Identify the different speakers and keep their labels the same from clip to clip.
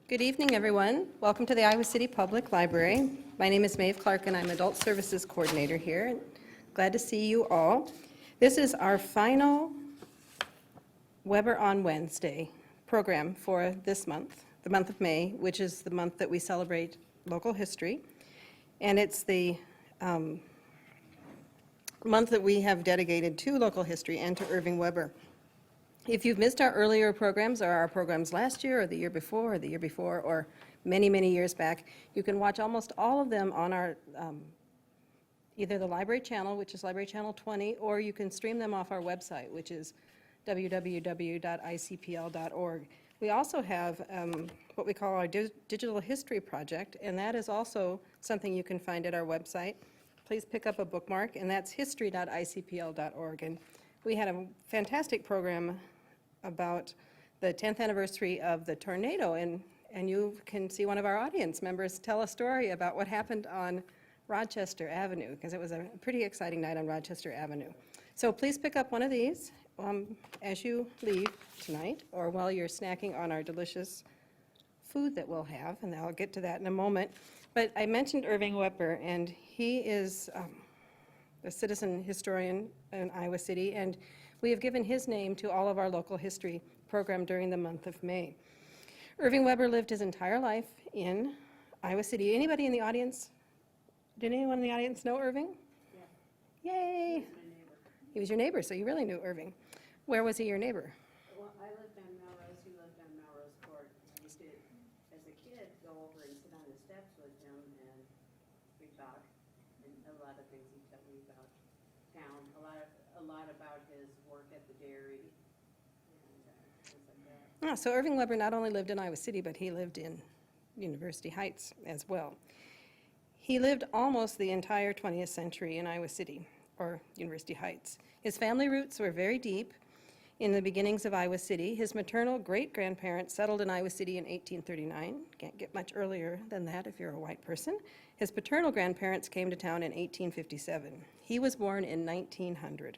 Speaker 1: Good evening, everyone. Welcome to the Iowa City Public Library. My name is Maeve Clark, and I'm Adult Services Coordinator here. Glad to see you all. This is our final Weber on Wednesday program for this month, the month of May, which is the month that we celebrate local history. And it's the month that we have dedicated to local history and to Irving Weber. If you've missed our earlier programs or our programs last year or the year before or many, many years back, you can watch almost all of them on our either the library channel, which is Library Channel 20, or you can stream them off our website, which is www.icpl.org. We also have what we call our Digital History Project, and that is also something you can find at our website. Please pick up a bookmark, and that's history.icpl.org. And we had a fantastic program about the 10th anniversary of the tornado, and you can see one of our audience members tell a story about what happened on Rochester Avenue, because it was a pretty exciting night on Rochester Avenue. So please pick up one of these as you leave tonight, or while you're snacking on our delicious food that we'll have, and I'll get to that in a moment. But I mentioned Irving Weber, and he is a citizen historian in Iowa City, and we have given his name to all of our local history program during the month of May. Irving Weber lived his entire life in Iowa City. Anybody in the audience? Did anyone in the audience know Irving? Yeah. Yay! He was your neighbor, so you really knew Irving. Where was he your neighbor?
Speaker 2: Well, I lived on Melrose, he lived on Melrose Court. I used to, as a kid, go over and sit on the steps with him, and we talked, and a lot of things he told me about town, a lot about his work at the dairy, and things like that.
Speaker 1: So Irving Weber not only lived in Iowa City, but he lived in University Heights as well. He lived almost the entire 20th century in Iowa City, or University Heights. His family roots were very deep in the beginnings of Iowa City. His maternal great-grandparents settled in Iowa City in 1839. Can't get much earlier than that if you're a white person. His paternal grandparents came to town in 1857. He was born in 1900.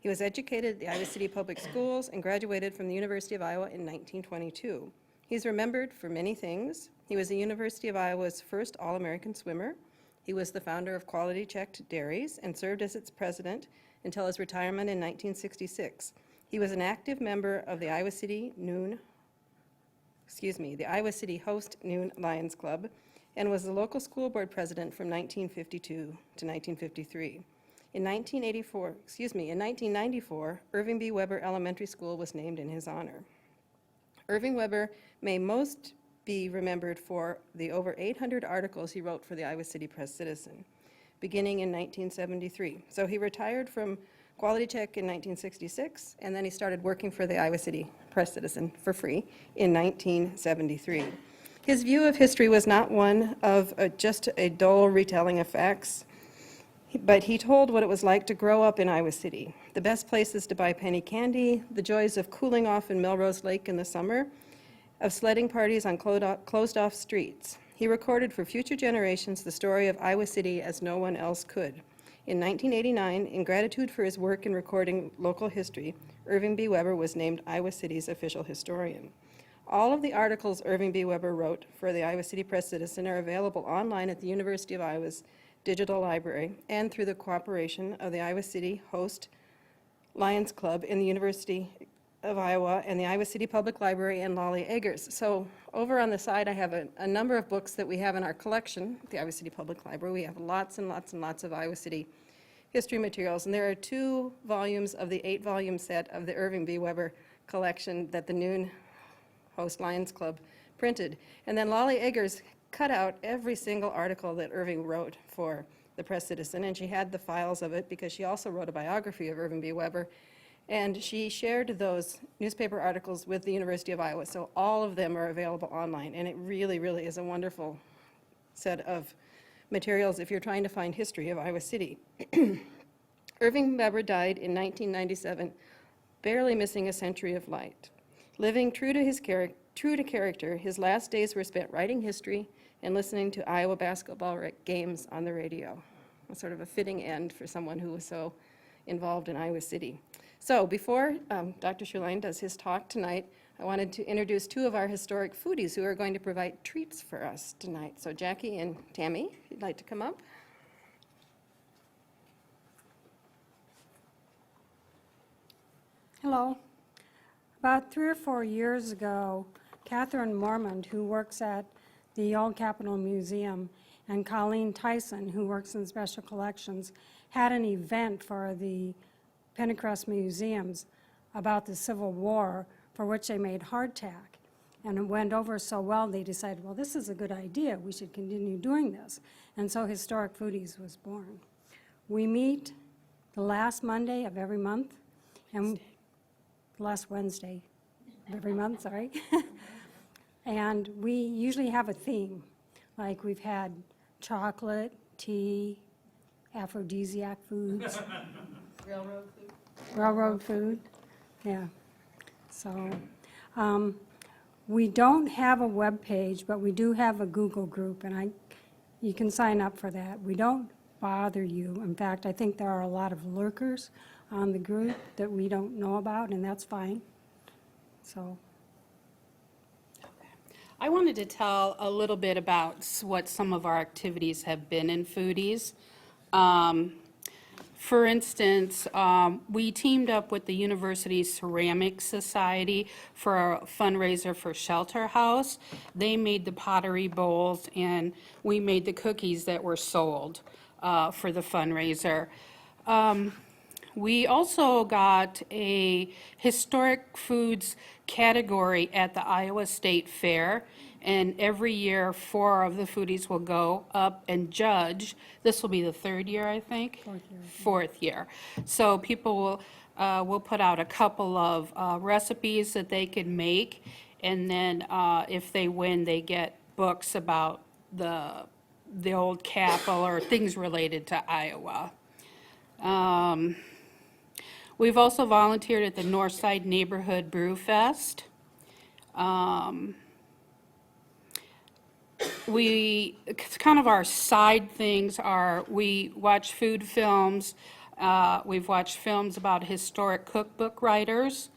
Speaker 1: He was educated at the Iowa City Public Schools and graduated from the University of Iowa in 1922. He's remembered for many things. He was the University of Iowa's first All-American swimmer. He was the founder of Quality Checked Dairies and served as its president until his retirement in 1966. He was an active member of the Iowa City Host Noon Lions Club, and was the local school board president from 1952 to 1953. In 1994, Irving B. Weber Elementary School was named in his honor. Irving Weber may most be remembered for the over 800 articles he wrote for the Iowa City Press-Citizen, beginning in 1973. So he retired from Quality Check in 1966, and then he started working for the Iowa City Press-Citizen for free in 1973. His view of history was not one of just a dull retelling of facts, but he told what it was like to grow up in Iowa City, the best places to buy penny candy, the joys of cooling off in Melrose Lake in the summer, of sledding parties on closed-off streets. He recorded for future generations the story of Iowa City as no one else could. In 1989, in gratitude for his work in recording local history, Irving B. Weber was named Iowa City's official historian. All of the articles Irving B. Weber wrote for the Iowa City Press-Citizen are available online at the University of Iowa's Digital Library and through the cooperation of the Iowa City Host Lions Club in the University of Iowa and the Iowa City Public Library and Lolly Eggers. So over on the side, I have a number of books that we have in our collection, the Iowa City Public Library. We have lots and lots and lots of Iowa City history materials, and there are 2 volumes of the 8-volume set of the Irving B. Weber collection that the Noon Host Lions Club printed. And then Lolly Eggers cut out every single article that Irving wrote for the Press-Citizen, and she had the files of it because she also wrote a biography of Irving B. Weber, and she shared those newspaper articles with the University of Iowa, so all of them are available online, and it really, really is a wonderful set of materials if you're trying to find history of Iowa City. Irving Weber died in 1997, barely missing a century of light. Living true to character, his last days were spent writing history and listening to Iowa basketball games on the radio. Sort of a fitting end for someone who was so involved in Iowa City. So before Dr. Schulein does his talk tonight, I wanted to introduce two of our historic foodies who are going to provide treats for us tonight. So Jackie and Tammy, if you'd like to come up.
Speaker 3: Hello. About 3 or 4 years ago, Catherine Mormont, who works at the Old Capitol Museum, and Colleen Tyson, who works in Special Collections, had an event for the Pentecost Museums about the Civil War, for which they made hardtack. And it went over so well, they decided, well, this is a good idea. We should continue doing this. And so Historic Foodies was born. We meet the last Monday of every month, and last Wednesday of every month, sorry. And we usually have a theme, like we've had chocolate, tea, aphrodisiac foods. Railroad food, yeah. So, we don't have a web page, but we do have a Google group, and you can sign up for that. We don't bother you. In fact, I think there are a lot of lurkers on the group that we don't know about, and that's fine. So,
Speaker 4: I wanted to tell a little bit about what some of our activities have been in Foodies. For instance, we teamed up with the University Ceramic Society for a fundraiser for Shelter House. They made the pottery bowls, and we made the cookies that were sold for the fundraiser. We also got a historic foods category at the Iowa State Fair, and every year 4 of the foodies will go up and judge. This will be the 3rd year, I think?
Speaker 3: 4th year.
Speaker 4: 4th year. So people will put out a couple of recipes that they can make, and then if they win, they get books about the old Capitol or things related to Iowa. We've also volunteered at the Northside Neighborhood Brew Fest. It's kind of our side things are, we watch food films, we've watched films about historic cookbook writers,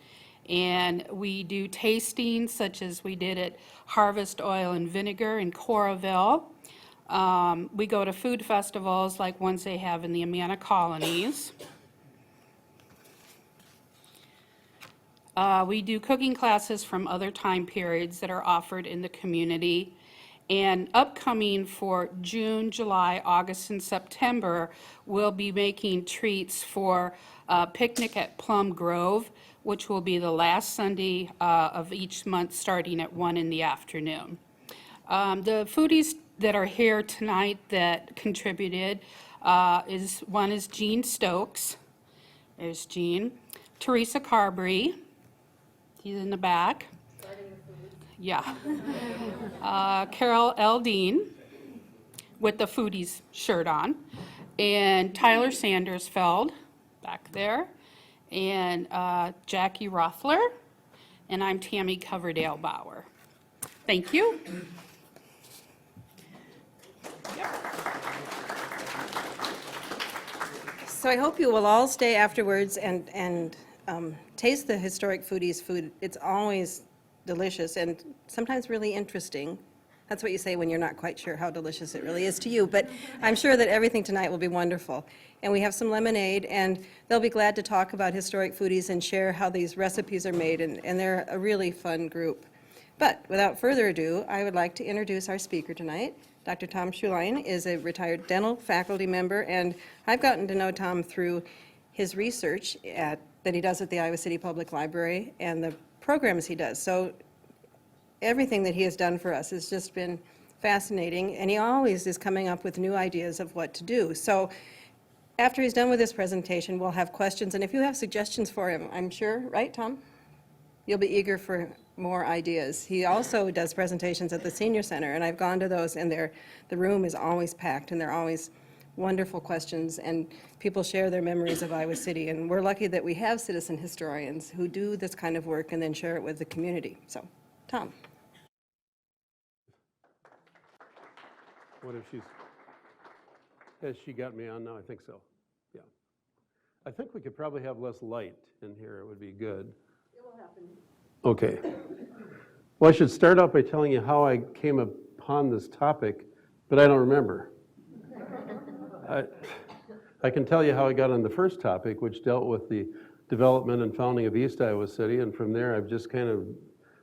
Speaker 4: and we do tastings such as we did at Harvest Oil and Vinegar in Coralville. We go to food festivals like ones they have in the Amana colonies. We do cooking classes from other time periods that are offered in the community. And upcoming for June, July, August, and September, we'll be making treats for a picnic at Plum Grove, which will be the last Sunday of each month starting at 1 in the afternoon. The foodies that are here tonight that contributed one is Jean Stokes. There's Jean. Teresa Carberry. He's in the back. Yeah. Carol L. Dean with the Foodies shirt on. And Tyler Sandersfeld back there. And Jackie Rothler. And I'm Tammy Coverdale Bauer. Thank you.
Speaker 1: So I hope you will all stay afterwards and taste the Historic Foodies food. It's always delicious and sometimes really interesting. That's what you say when you're not quite sure how delicious it really is to you, but I'm sure that everything tonight will be wonderful. And we have some lemonade, and they'll be glad to talk about Historic Foodies and share how these recipes are made, and they're a really fun group. But without further ado, I would like to introduce our speaker tonight. Dr. Tom Schulein is a retired dental faculty member, and I've gotten to know Tom through his research that he does at the Iowa City Public Library and the programs he does. So everything that he has done for us has just been fascinating, and he always is coming up with new ideas of what to do. So after he's done with this presentation, we'll have questions, and if you have suggestions for him, I'm sure, right, Tom? You'll be eager for more ideas. He also does presentations at the Senior Center, and I've gone to those, and the room is always packed, and they're always wonderful questions, and people share their memories of Iowa City, and we're lucky that we have citizen historians who do this kind of work and then share it with the community. So, Tom.
Speaker 5: What if has she got me on now? I think so, yeah. I think we could probably have less light in here, it would be good.
Speaker 2: It will happen.
Speaker 5: Okay. Well, I should start out by telling you how I came upon this topic, but I don't remember. I can tell you how I got on the first topic, which dealt with the development and founding of East Iowa City, and from there I've just kind of,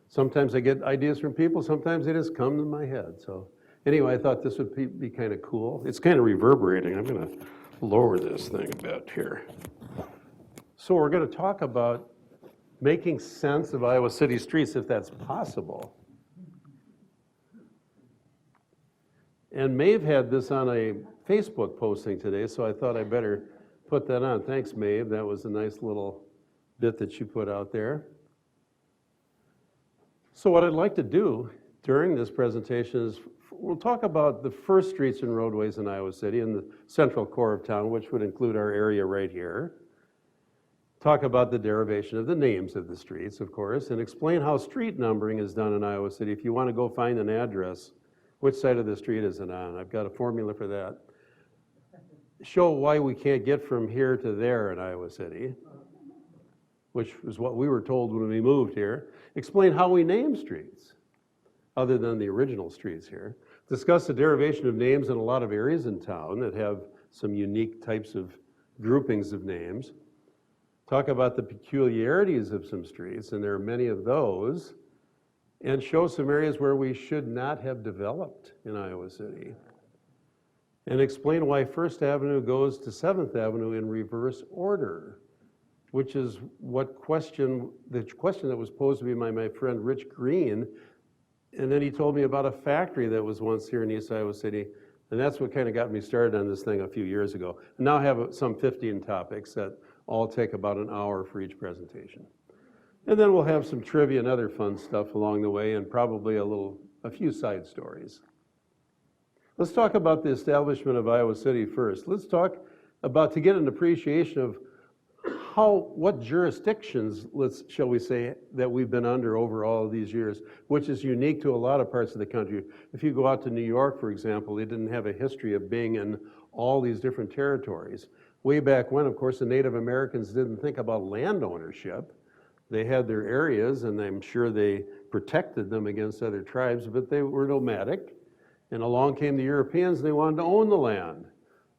Speaker 5: sometimes I get ideas from people, sometimes they just come to my head. So anyway, I thought this would be kind of cool. It's kind of reverberating. I'm going to lower this thing a bit here. So we're going to talk about making sense of Iowa City streets, if that's possible. And Maeve had this on a Facebook posting today, so I thought I better put that on. Thanks, Maeve. That was a nice little bit that you put out there. So what I'd like to do during this presentation is we'll talk about the first streets and roadways in Iowa City in the central core of town, which would include our area right here. Talk about the derivation of the names of the streets, of course, and explain how street numbering is done in Iowa City. If you want to go find an address, which side of the street is it on? I've got a formula for that. Show why we can't get from here to there in Iowa City, which is what we were told when we moved here. Explain how we name streets, other than the original streets here. Discuss the derivation of names in a lot of areas in town that have some unique types of groupings of names. Talk about the peculiarities of some streets, and there are many of those, and show some areas where we should not have developed in Iowa City. And explain why First Avenue goes to 7th Avenue in reverse order, which is the question that was posed to me by my friend Rich Green. And then he told me about a factory that was once here in East Iowa City, and that's what kind of got me started on this thing a few years ago. And now I have some 15 topics that all take about an hour for each presentation. And then we'll have some trivia and other fun stuff along the way, and probably a few side stories. Let's talk about the establishment of Iowa City first. Let's talk about, to get an appreciation of what jurisdictions, shall we say, that we've been under over all of these years, which is unique to a lot of parts of the country. If you go out to New York, for example, they didn't have a history of being in all these different territories. Way back when, of course, the Native Americans didn't think about land ownership. They had their areas, and I'm sure they protected them against other tribes, but they were nomadic. And along came the Europeans, and they wanted to own the land.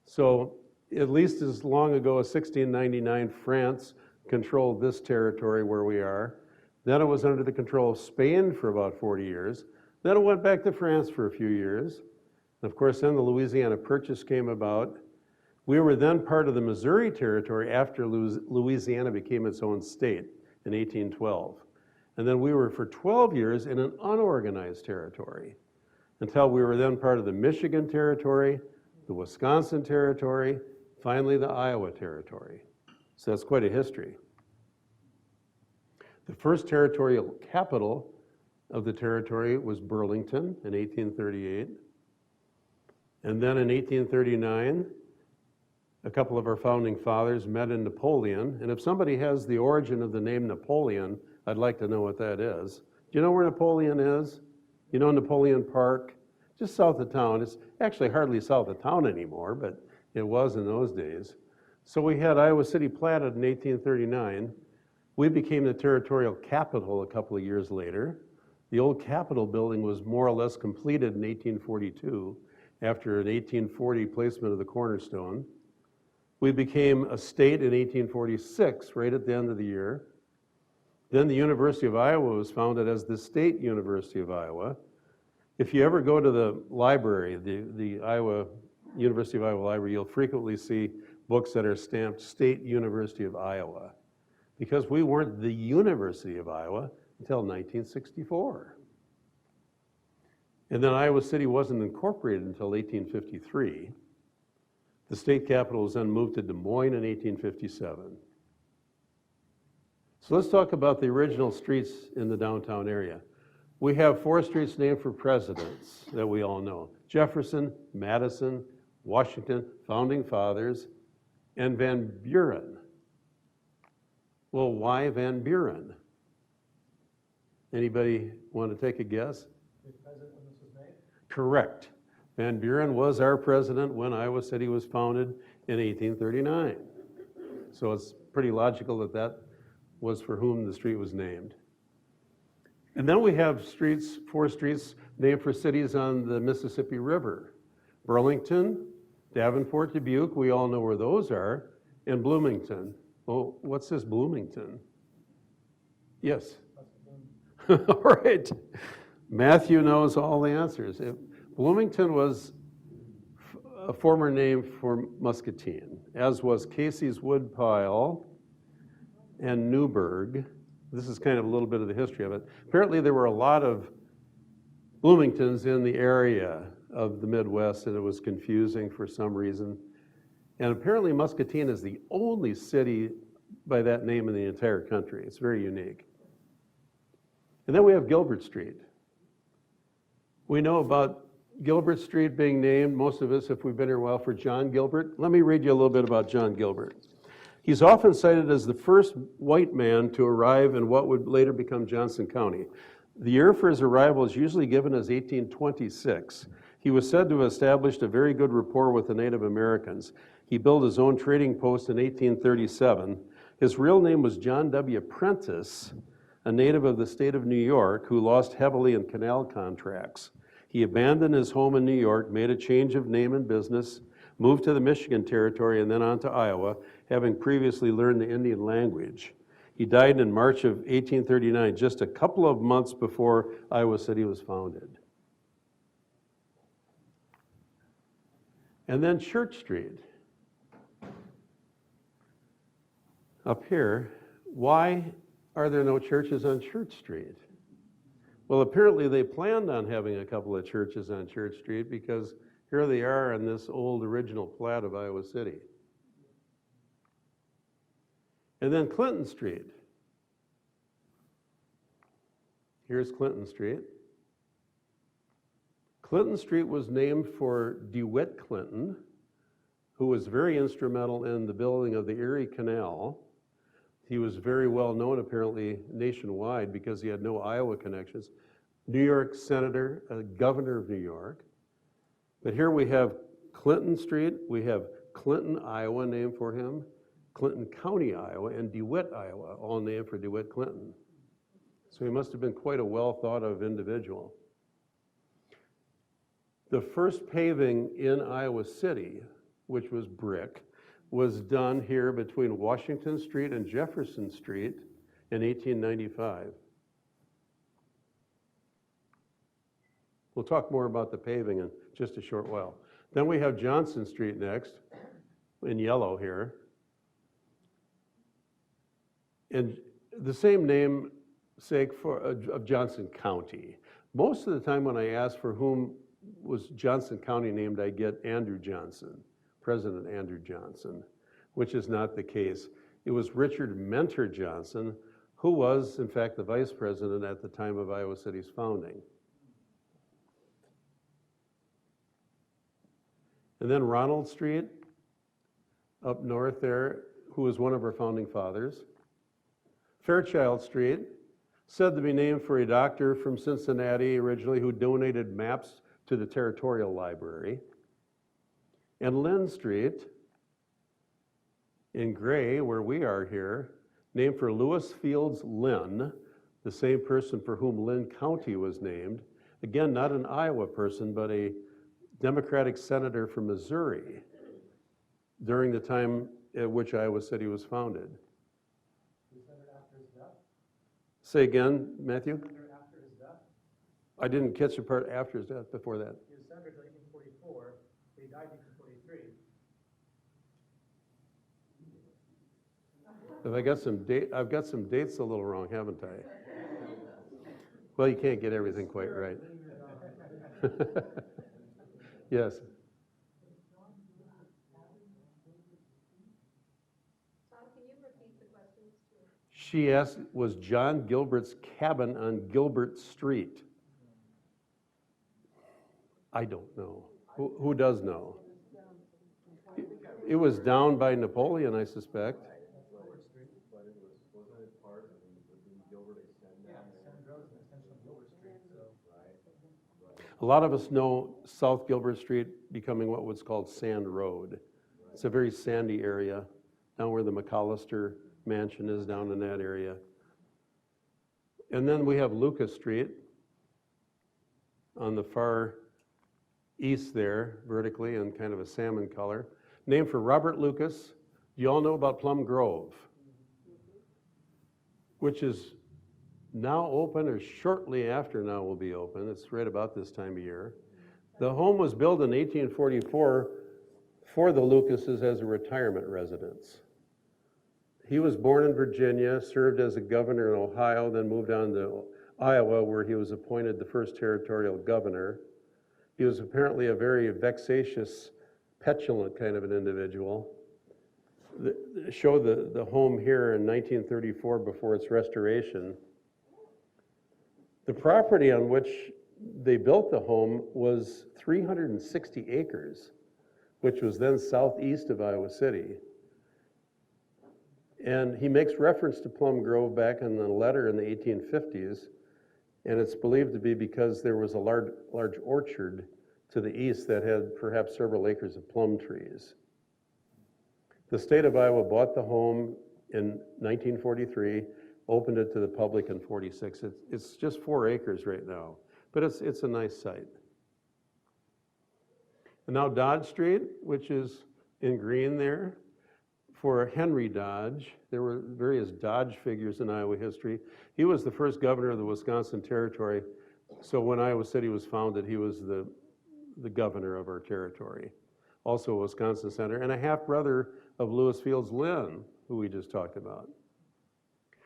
Speaker 5: So at least as long ago as 1699, France controlled this territory where we are. Then it was under the control of Spain for about 40 years. Then it went back to France for a few years. And of course, then the Louisiana Purchase came about. We were then part of the Missouri Territory after Louisiana became its own state in 1812. And then we were for 12 years in an unorganized territory until we were then part of the Michigan Territory, the Wisconsin Territory, finally the Iowa Territory. So that's quite a history. The first territorial capital of the territory was Burlington in 1838. And then in 1839, a couple of our founding fathers met in Napoleon. And if somebody has the origin of the name Napoleon, I'd like to know what that is. Do you know where Napoleon is? You know Napoleon Park? Just south of town. It's actually hardly south of town anymore, but it was in those days. So we had Iowa City platted in 1839. We became the territorial capital a couple of years later. The old Capitol building was more or less completed in 1842 after an 1840 placement of the cornerstone. We became a state in 1846, right at the end of the year. Then the University of Iowa was founded as the State University of Iowa. If you ever go to the library, the University of Iowa Library, you'll frequently see books that are stamped State University of Iowa, because we weren't the University of Iowa until 1964. And then Iowa City wasn't incorporated until 1853. The state capital was then moved to Des Moines in 1857. So let's talk about the original streets in the downtown area. We have 4 streets named for presidents that we all know: Jefferson, Madison, Washington, Founding Fathers, and Van Buren. Well, why Van Buren? Anybody want to take a guess?
Speaker 6: The president when this was made?
Speaker 5: Correct. Van Buren was our president when Iowa City was founded in 1839. So it's pretty logical that that was for whom the street was named. And then we have streets, 4 streets named for cities on the Mississippi River. Burlington, Davenport, Dubuque, we all know where those are, and Bloomington. Well, what's this Bloomington? Yes. All right. Matthew knows all the answers. Bloomington was a former name for Muscatine, as was Casey's Woodpile and Newburgh. This is kind of a little bit of the history of it. Apparently there were a lot of Bloomingtons in the area of the Midwest, and it was confusing for some reason. And apparently Muscatine is the only city by that name in the entire country. It's very unique. And then we have Gilbert Street. We know about Gilbert Street being named, most of us, if we've been here a while, for John Gilbert. Let me read you a little bit about John Gilbert. He's often cited as the first white man to arrive in what would later become Johnson County. The year for his arrival is usually given as 1826. He was said to have established a very good rapport with the Native Americans. He built his own trading post in 1837. His real name was John W. Prentice, a native of the state of New York who lost heavily in canal contracts. He abandoned his home in New York, made a change of name and business, moved to the Michigan Territory and then on to Iowa, having previously learned the Indian language. He died in March of 1839, just a couple of months before Iowa City was founded. And then Church Street. Up here, why are there no churches on Church Street? Well, apparently they planned on having a couple of churches on Church Street because here they are on this old original plat of Iowa City. And then Clinton Street. Here's Clinton Street. Clinton Street was named for DeWitt Clinton, who was very instrumental in the building of the Erie Canal. He was very well known, apparently, nationwide because he had no Iowa connections. New York senator, governor of New York. But here we have Clinton Street, we have Clinton, Iowa, named for him, Clinton County, Iowa, and DeWitt, Iowa, all named for DeWitt Clinton. So he must have been quite a well thought of individual. The first paving in Iowa City, which was brick, was done here between Washington Street and Jefferson Street in 1895. We'll talk more about the paving in just a short while. Then we have Johnson Street next, in yellow here. And the same namesake of Johnson County. Most of the time when I ask for whom was Johnson County named, I get Andrew Johnson, President Andrew Johnson, which is not the case. It was Richard Mentor Johnson, who was, in fact, the vice president at the time of Iowa City's founding. And then Ronald Street, up north there, who was one of our founding fathers. Fairchild Street, said to be named for a doctor from Cincinnati originally who donated maps to the Territorial Library. And Lynn Street, in gray, where we are here, named for Lewis Fields Lynn, the same person for whom Lynn County was named. Again, not an Iowa person, but a Democratic senator from Missouri during the time at which Iowa City was founded.
Speaker 6: Was centered after his death?
Speaker 5: Say again, Matthew?
Speaker 6: Centered after his death?
Speaker 5: I didn't catch the part after his death, before that.
Speaker 6: He was senator until 1844, but he died in 1843.
Speaker 5: I've got some dates a little wrong, haven't I? Well, you can't get everything quite right. Yes. She asked, was John Gilbert's cabin on Gilbert Street? I don't know. Who does know? It was down by Napoleon, I suspect. A lot of us know South Gilbert Street becoming what was called Sand Road. It's a very sandy area, down where the McAllister Mansion is, down in that area. And then we have Lucas Street on the far east there, vertically, in kind of a salmon color, named for Robert Lucas. You all know about Plum Grove, which is now open, or shortly after now will be open. It's right about this time of year. The home was built in 1844 for the Lucases as a retirement residence. He was born in Virginia, served as a governor in Ohio, then moved on to Iowa, where he was appointed the first territorial governor. He was apparently a very vexatious, petulant kind of an individual. Show the home here in 1934 before its restoration. The property on which they built the home was 360 acres, which was then southeast of Iowa City. And he makes reference to Plum Grove back in the letter in the 1850s, and it's believed to be because there was a large orchard to the east that had perhaps several acres of plum trees. The state of Iowa bought the home in 1943, opened it to the public in 46. It's just 4 acres right now, but it's a nice site. And now Dodge Street, which is in green there, for Henry Dodge. There were various Dodge figures in Iowa history. He was the first governor of the Wisconsin Territory, so when Iowa City was founded, he was the governor of our territory. Also a Wisconsin senator, and a half-brother of Lewis Fields Lynn, who we just talked about.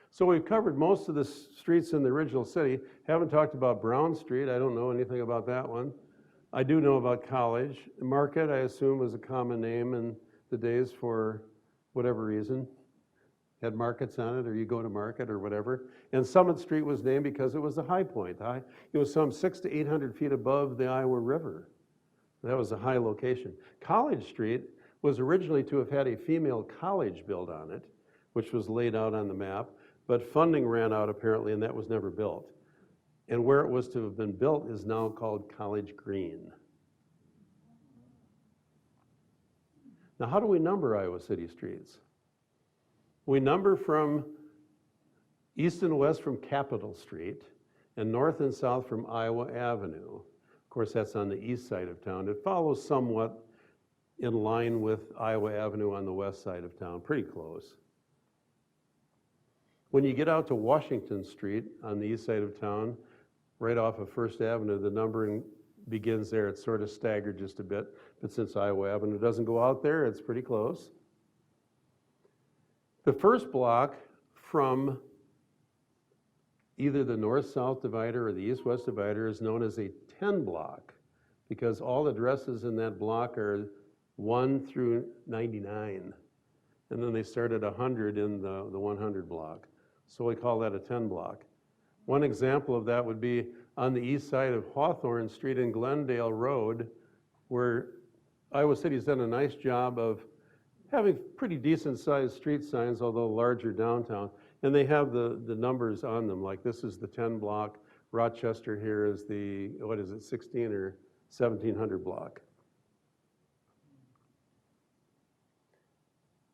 Speaker 5: So we've covered most of the streets in the original city. Haven't talked about Brown Street. I don't know anything about that one. I do know about College. Market, I assume, was a common name in the days for whatever reason. Had markets on it, or you go to market or whatever. And Summit Street was named because it was the high point. It was some 600 to 800 feet above the Iowa River. That was a high location. College Street was originally to have had a female college built on it, which was laid out on the map, but funding ran out apparently, and that was never built. And where it was to have been built is now called College Green. Now, how do we number Iowa City streets? We number from east and west from Capitol Street, and north and south from Iowa Avenue. Of course, that's on the east side of town. It follows somewhat in line with Iowa Avenue on the west side of town, pretty close. When you get out to Washington Street on the east side of town, right off of First Avenue, the numbering begins there. It's sort of staggered just a bit, but since Iowa Avenue doesn't go out there, it's pretty close. The first block from either the north-south divider or the east-west divider is known as a 10 block because all addresses in that block are 1 through 99. And then they start at 100 in the 100 block. So we call that a 10 block. One example of that would be on the east side of Hawthorne Street and Glendale Road, where Iowa City's done a nice job of having pretty decent sized street signs, although larger downtown. And they have the numbers on them, like this is the 10 block. Rochester here is the, 16 or 1700 block.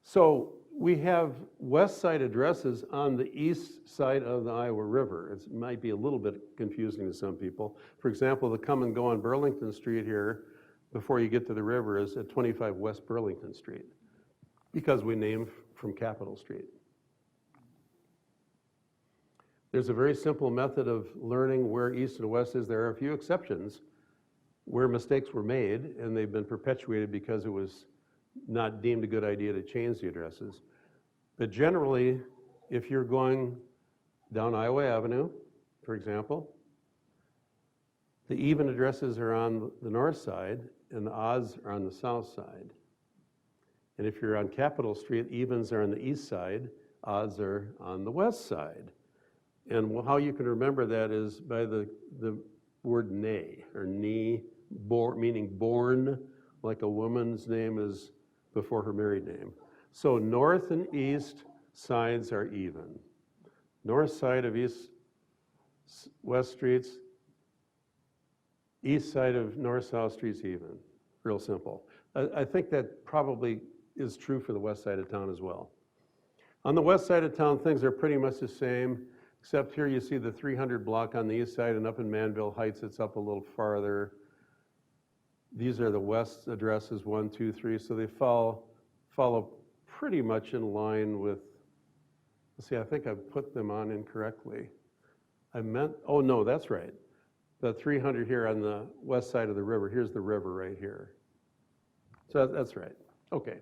Speaker 5: So we have west side addresses on the east side of the Iowa River. It might be a little bit confusing to some people. For example, the come and go on Burlington Street here, before you get to the river, is at 25 West Burlington Street, because we named from Capitol Street. There's a very simple method of learning where east and west is. There are a few exceptions where mistakes were made, and they've been perpetuated because it was not deemed a good idea to change the addresses. But generally, if you're going down Iowa Avenue, for example, the even addresses are on the north side and the odds are on the south side. And if you're on Capitol Street, evens are on the east side, odds are on the west side. And how you can remember that is by the word "nay" or "ni," meaning born, like a woman's name is before her married name. So north and east sides are even. North side of east-west streets, east side of north-south streets even. Real simple. I think that probably is true for the west side of town as well. On the west side of town, things are pretty much the same. except here you see the 300 block on the east side, and up in Manville Heights, it's up a little farther. These are the west addresses, 1, 2, 3, so they follow pretty much in line with, let's see, I think I put them on incorrectly. Oh no, that's right. The 300 here on the west side of the river, here's the river right here. So that's right, okay.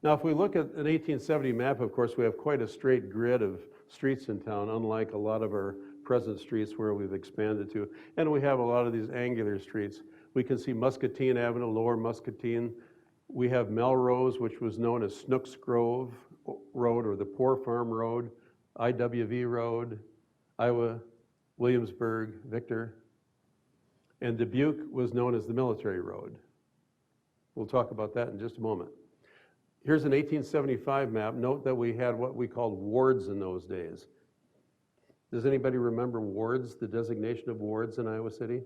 Speaker 5: Now if we look at an 1870 map, of course, we have quite a straight grid of streets in town, unlike a lot of our present streets where we've expanded to. And we have a lot of these angular streets. We can see Muscatine Avenue, Lower Muscatine. We have Melrose, which was known as Snooks Grove Road or the Poor Farm Road, IWV Road, Iowa, Williamsburg, Victor. And Dubuque was known as the Military Road. We'll talk about that in just a moment. Here's an 1875 map. Note that we had what we called wards in those days. Does anybody remember wards, the designation of wards in Iowa City?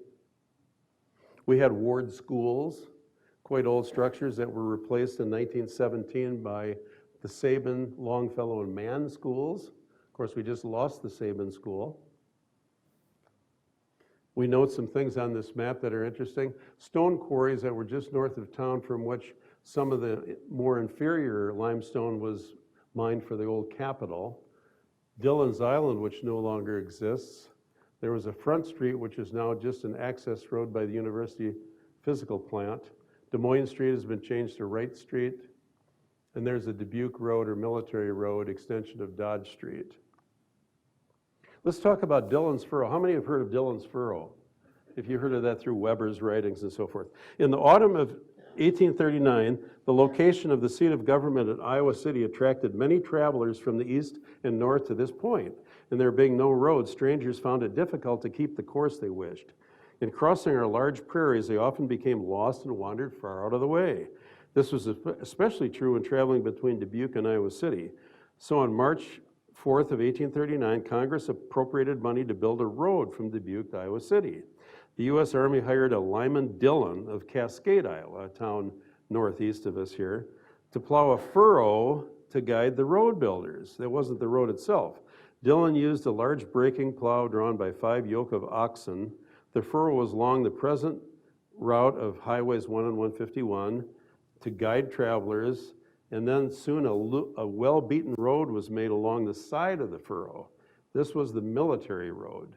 Speaker 5: We had ward schools, quite old structures that were replaced in 1917 by the Sabin, Longfellow, and Mann schools. Of course, we just lost the Sabin school. We note some things on this map that are interesting. Stone quarries that were just north of town from which some of the more inferior limestone was mined for the old Capitol. Dillon's Island, which no longer exists. There was a front street, which is now just an access road by the University Physical Plant. Des Moines Street has been changed to Wright Street. And there's a Dubuque Road or Military Road extension of Dodge Street. Let's talk about Dillon's Furrow. How many have heard of Dillon's Furrow? If you heard of that through Weber's writings and so forth. In the autumn of 1839, the location of the seat of government at Iowa City attracted many travelers from the east and north to this point. And there being no roads, strangers found it difficult to keep the course they wished. In crossing our large prairies, they often became lost and wandered far out of the way. This was especially true when traveling between Dubuque and Iowa City. So on March 4th of 1839, Congress appropriated money to build a road from Dubuque to Iowa City. The U.S. Army hired a Lyman Dillon of Cascade, Iowa, a town northeast of us here, to plow a furrow to guide the road builders. That wasn't the road itself. Dillon used a large breaking plow drawn by 5 yoke of oxen. The furrow was along the present route of Highways 1 and 151 to guide travelers, and then soon a well-beaten road was made along the side of the furrow. This was the military road.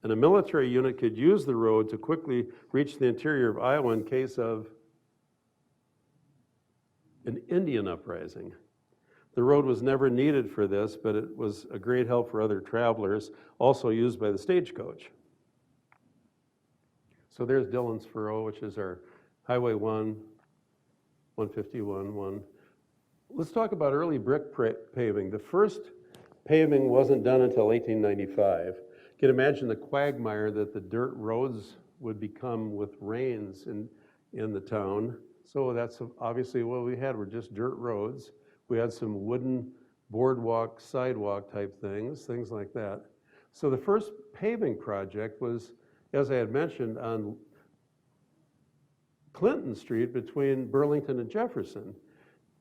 Speaker 5: And a military unit could use the road to quickly reach the interior of Iowa in case of an Indian uprising. The road was never needed for this, but it was a great help for other travelers, also used by the stagecoach. So there's Dillon's Furrow, which is our Highway 1, 151, 1. Let's talk about early brick paving. The first paving wasn't done until 1895. You can imagine the quagmire that the dirt roads would become with rains in the town. So that's obviously what we had were just dirt roads. We had some wooden boardwalk, sidewalk type things like that. So the first paving project was, as I had mentioned, on Clinton Street between Burlington and Jefferson.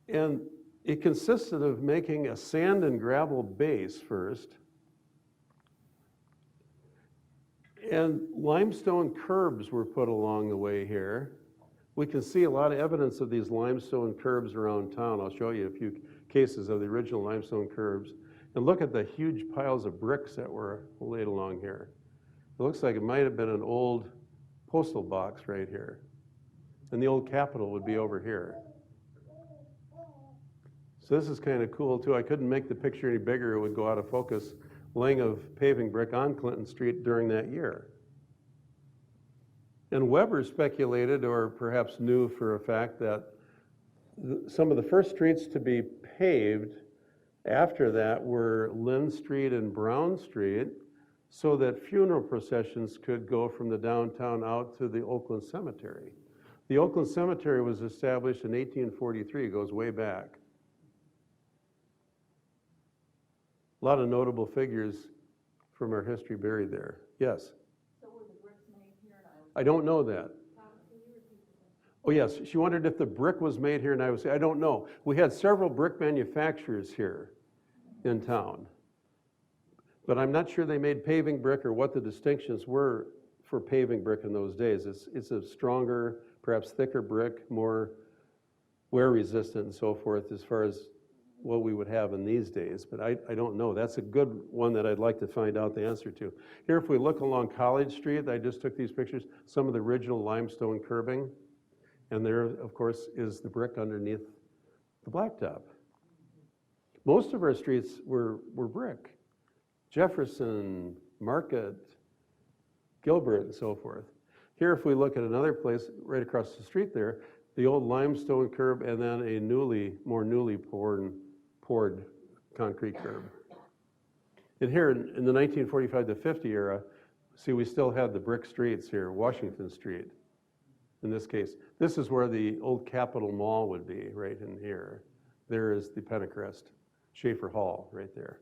Speaker 5: And it consisted of making a sand and gravel base first, and limestone curbs were put along the way here. We can see a lot of evidence of these limestone curbs around town. I'll show you a few cases of the original limestone curbs. And look at the huge piles of bricks that were laid along here. It looks like it might have been an old postal box right here. And the old Capitol would be over here. So this is kind of cool too. I couldn't make the picture any bigger, it would go out of focus. Laying of paving brick on Clinton Street during that year. And Weber speculated, or perhaps knew for a fact, that some of the first streets to be paved after that were Lynn Street and Brown Street, so that funeral processions could go from the downtown out to the Oakland Cemetery. The Oakland Cemetery was established in 1843, it goes way back. A lot of notable figures from our history buried there. Yes?
Speaker 7: So were the bricks made here in Iowa?
Speaker 5: I don't know that.
Speaker 7: Tom, can you repeat the question?
Speaker 5: Oh yes, she wondered if the brick was made here in Iowa City. I don't know. We had several brick manufacturers here in town. But I'm not sure they made paving brick or what the distinctions were for paving brick in those days. It's a stronger, perhaps thicker brick, more wear resistant and so forth as far as what we would have in these days, but I don't know. That's a good one that I'd like to find out the answer to. Here, if we look along College Street, I just took these pictures, some of the original limestone curbing, and there, of course, is the brick underneath the blacktop. Most of our streets were brick. Jefferson, Market, Gilbert, and so forth. Here, if we look at another place right across the street there, the old limestone curb and then a more newly poured concrete curb. And here in the 1945 to 50 era, see, we still had the brick streets here, Washington Street, in this case. This is where the old Capitol Mall would be, right in here. There is the Pentecrest, Schaefer Hall, right there.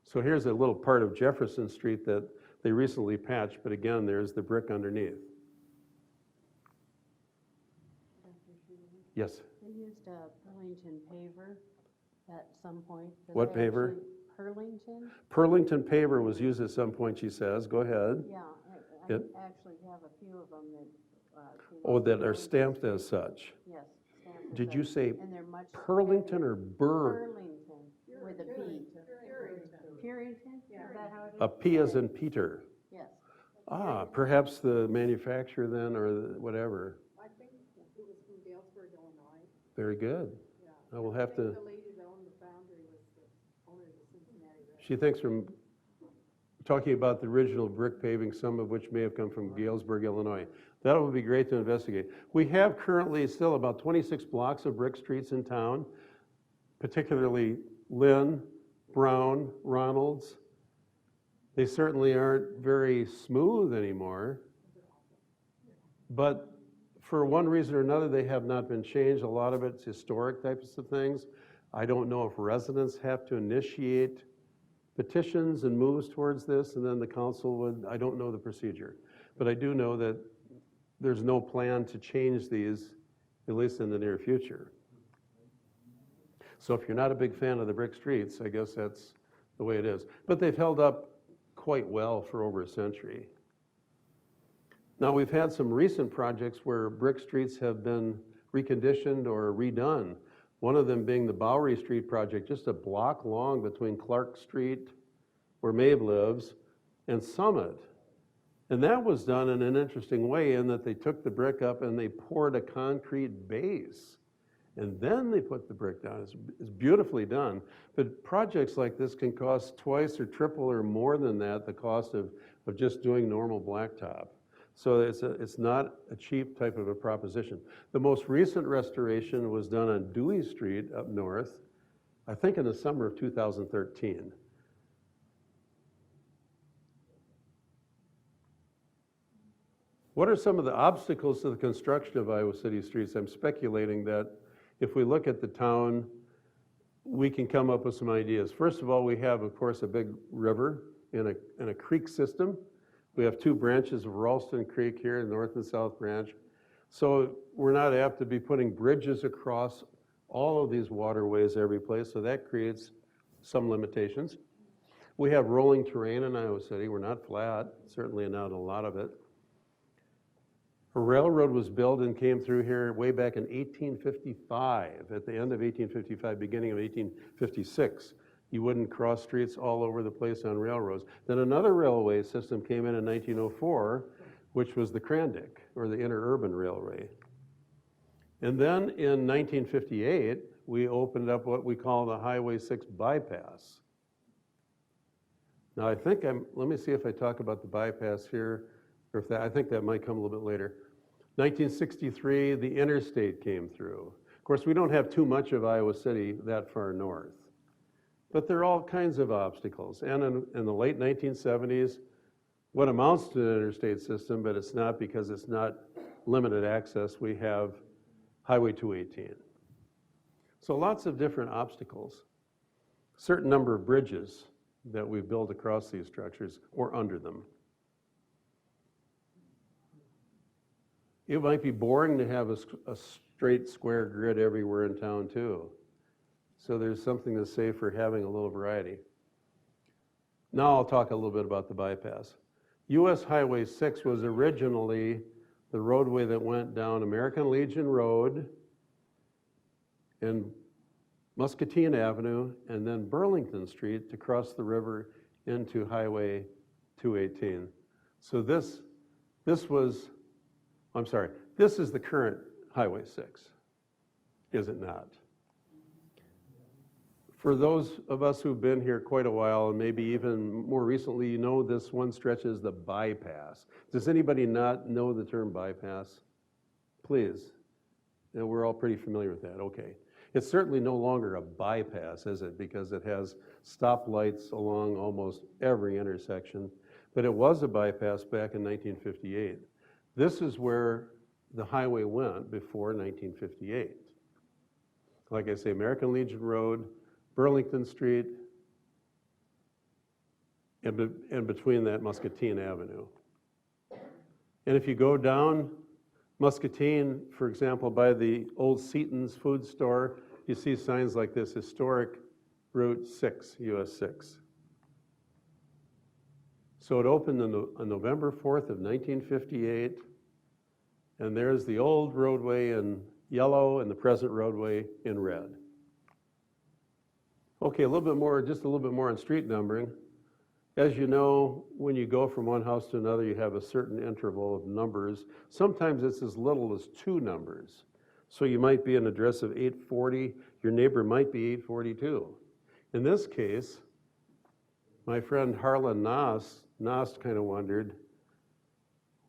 Speaker 5: So here's a little part of Jefferson Street that they recently patched, but again, there's the brick underneath. Yes?
Speaker 2: They used a Burlington paver at some point.
Speaker 5: What paver?
Speaker 2: Burlington?
Speaker 5: Burlington paver was used at some point, she says. Go ahead.
Speaker 2: Yeah, I
Speaker 5: It-
Speaker 2: actually have a few of them that. came
Speaker 5: Oh,
Speaker 2: out
Speaker 5: that
Speaker 2: of
Speaker 5: are stamped
Speaker 2: Burlington.
Speaker 5: as such.
Speaker 2: Yes. stamped as
Speaker 5: Did you
Speaker 2: such.
Speaker 5: say
Speaker 2: And they're much.
Speaker 5: Burlington
Speaker 2: heavier.
Speaker 5: or Burr?
Speaker 2: Burlington, with a P. Purington, is that how it is?
Speaker 5: A P as in Peter.
Speaker 2: Yes.
Speaker 5: Ah, perhaps the manufacturer then, or whatever.
Speaker 7: I think it was from Galesburg, Illinois.
Speaker 5: Very good.
Speaker 7: Yeah.
Speaker 5: I will have
Speaker 7: I
Speaker 5: to,
Speaker 7: think the lady that owned the foundry was the owner of the Cincinnati Red.
Speaker 5: she thinks from talking about the original brick paving, some of which may have come from Galesburg, Illinois. That would be great to investigate. We have currently still about 26 blocks of brick streets in town, particularly Lynn, Brown, Ronalds. They certainly aren't very smooth anymore. But for one reason or another, they have not been changed. A lot of it's historic types of things. I don't know if residents have to initiate petitions and moves towards this, and then the council would, I don't know the procedure. But I do know that there's no plan to change these, at least in the near future. So if you're not a big fan of the brick streets, I guess that's the way it is. But they've held up quite well for over a century. Now, we've had some recent projects where brick streets have been reconditioned or redone. One of them being the Bowery Street project, just a block long between Clark Street, where Mabe lives, and Summit. And that was done in an interesting way in that they took the brick up and they poured a concrete base. And then they put the brick down. It's beautifully done. But projects like this can cost twice or triple or more than that, the cost of just doing normal blacktop. So it's not a cheap type of a proposition. The most recent restoration was done on Dewey Street up north, I think in the summer of 2013. What are some of the obstacles to the construction of Iowa City streets? I'm speculating that if we look at the town, we can come up with some ideas. First of all, we have, of course, a big river and a creek system. We have two branches of Ralston Creek here, north and south branch. So we're not apt to be putting bridges across all of these waterways every place, so that creates some limitations. We have rolling terrain in Iowa City. We're not flat, certainly not a lot of it. A railroad was built and came through here way back in 1855, at the end of 1855, beginning of 1856. You wouldn't cross streets all over the place on railroads. Then another railway system came in 1904, which was the Crandic, or the Interurban Railway. And then in 1958, we opened up what we call the Highway 6 bypass. Now let me see if I talk about the bypass here, or if I think that might come a little bit later. 1963, the interstate came through. Of course, we don't have too much of Iowa City that far north, but there are all kinds of obstacles. And in the late 1970s, what amounts to an interstate system, but it's not because it's not limited access, we have Highway 218. So lots of different obstacles. Certain number of bridges that we've built across these structures or under them. It might be boring to have a straight square grid everywhere in town too. So there's something to say for having a little variety. Now I'll talk a little bit about the bypass. US Highway 6 was originally the roadway that went down American Legion Road and Muscatine Avenue and then Burlington Street to cross the river into Highway 218. So this is the current Highway 6, is it not? For those of us who've been here quite a while, and maybe even more recently, you know this one stretch is the bypass. Does anybody not know the term bypass? Please. You know, we're all pretty familiar with that, okay. It's certainly no longer a bypass, is it? Because it has stoplights along almost every intersection. But it was a bypass back in 1958. This is where the highway went before 1958. Like I say, American Legion Road, Burlington Street, and between that, Muscatine Avenue. And if you go down Muscatine, for example, by the old Seaton's food store, you see signs like this, Historic Route 6, US 6. So it opened on November 4th of 1958, and there's the old roadway in yellow and the present roadway in red. Okay, just a little bit more on street numbering. As you know, when you go from one house to another, you have a certain interval of numbers. Sometimes it's as little as 2 numbers. So you might be an address of 840, your neighbor might be 842. In this case, my friend Harlan Nost kind of wondered,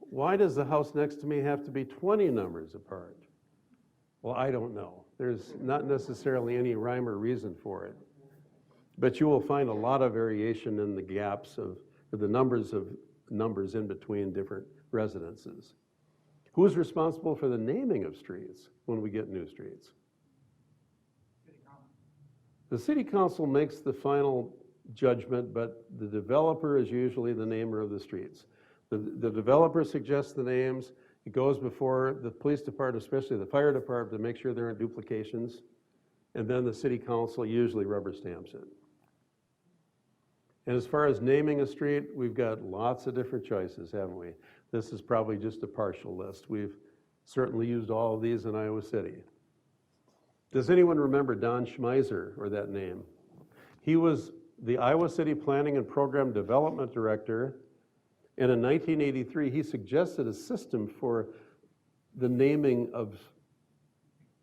Speaker 5: why does the house next to me have to be 20 numbers apart? Well, I don't know. There's not necessarily any rhyme or reason for it. But you will find a lot of variation in the gaps of the numbers in between different residences. Who is responsible for the naming of streets when we get new streets?
Speaker 6: City Council.
Speaker 5: The city council makes the final judgment, but the developer is usually the namer of the streets. The developer suggests the names. It goes before the police department, especially the fire department, to make sure there aren't duplications. And then the city council usually rubber stamps it. And as far as naming a street, we've got lots of different choices, haven't we? This is probably just a partial list. We've certainly used all of these in Iowa City. Does anyone remember Don Schmeiser, or that name? He was the Iowa City Planning and Program Development Director, and in 1983, he suggested a system for the naming of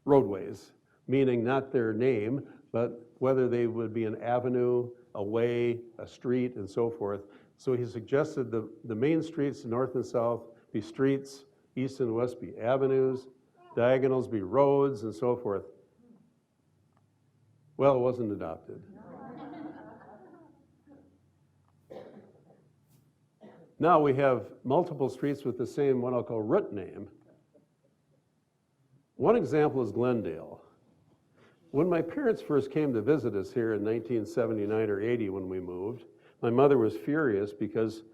Speaker 5: roadways, meaning not their name, but whether they would be an avenue, a way, a street, and so forth. So he suggested the main streets, north and south, be streets, east and west be avenues, diagonals be roads, and so forth. Well, it wasn't adopted. Now we have multiple streets with the same, what I'll call root name. One example is Glendale. When my parents first came to visit us here in 1979 or 80 when we moved, my mother was furious because,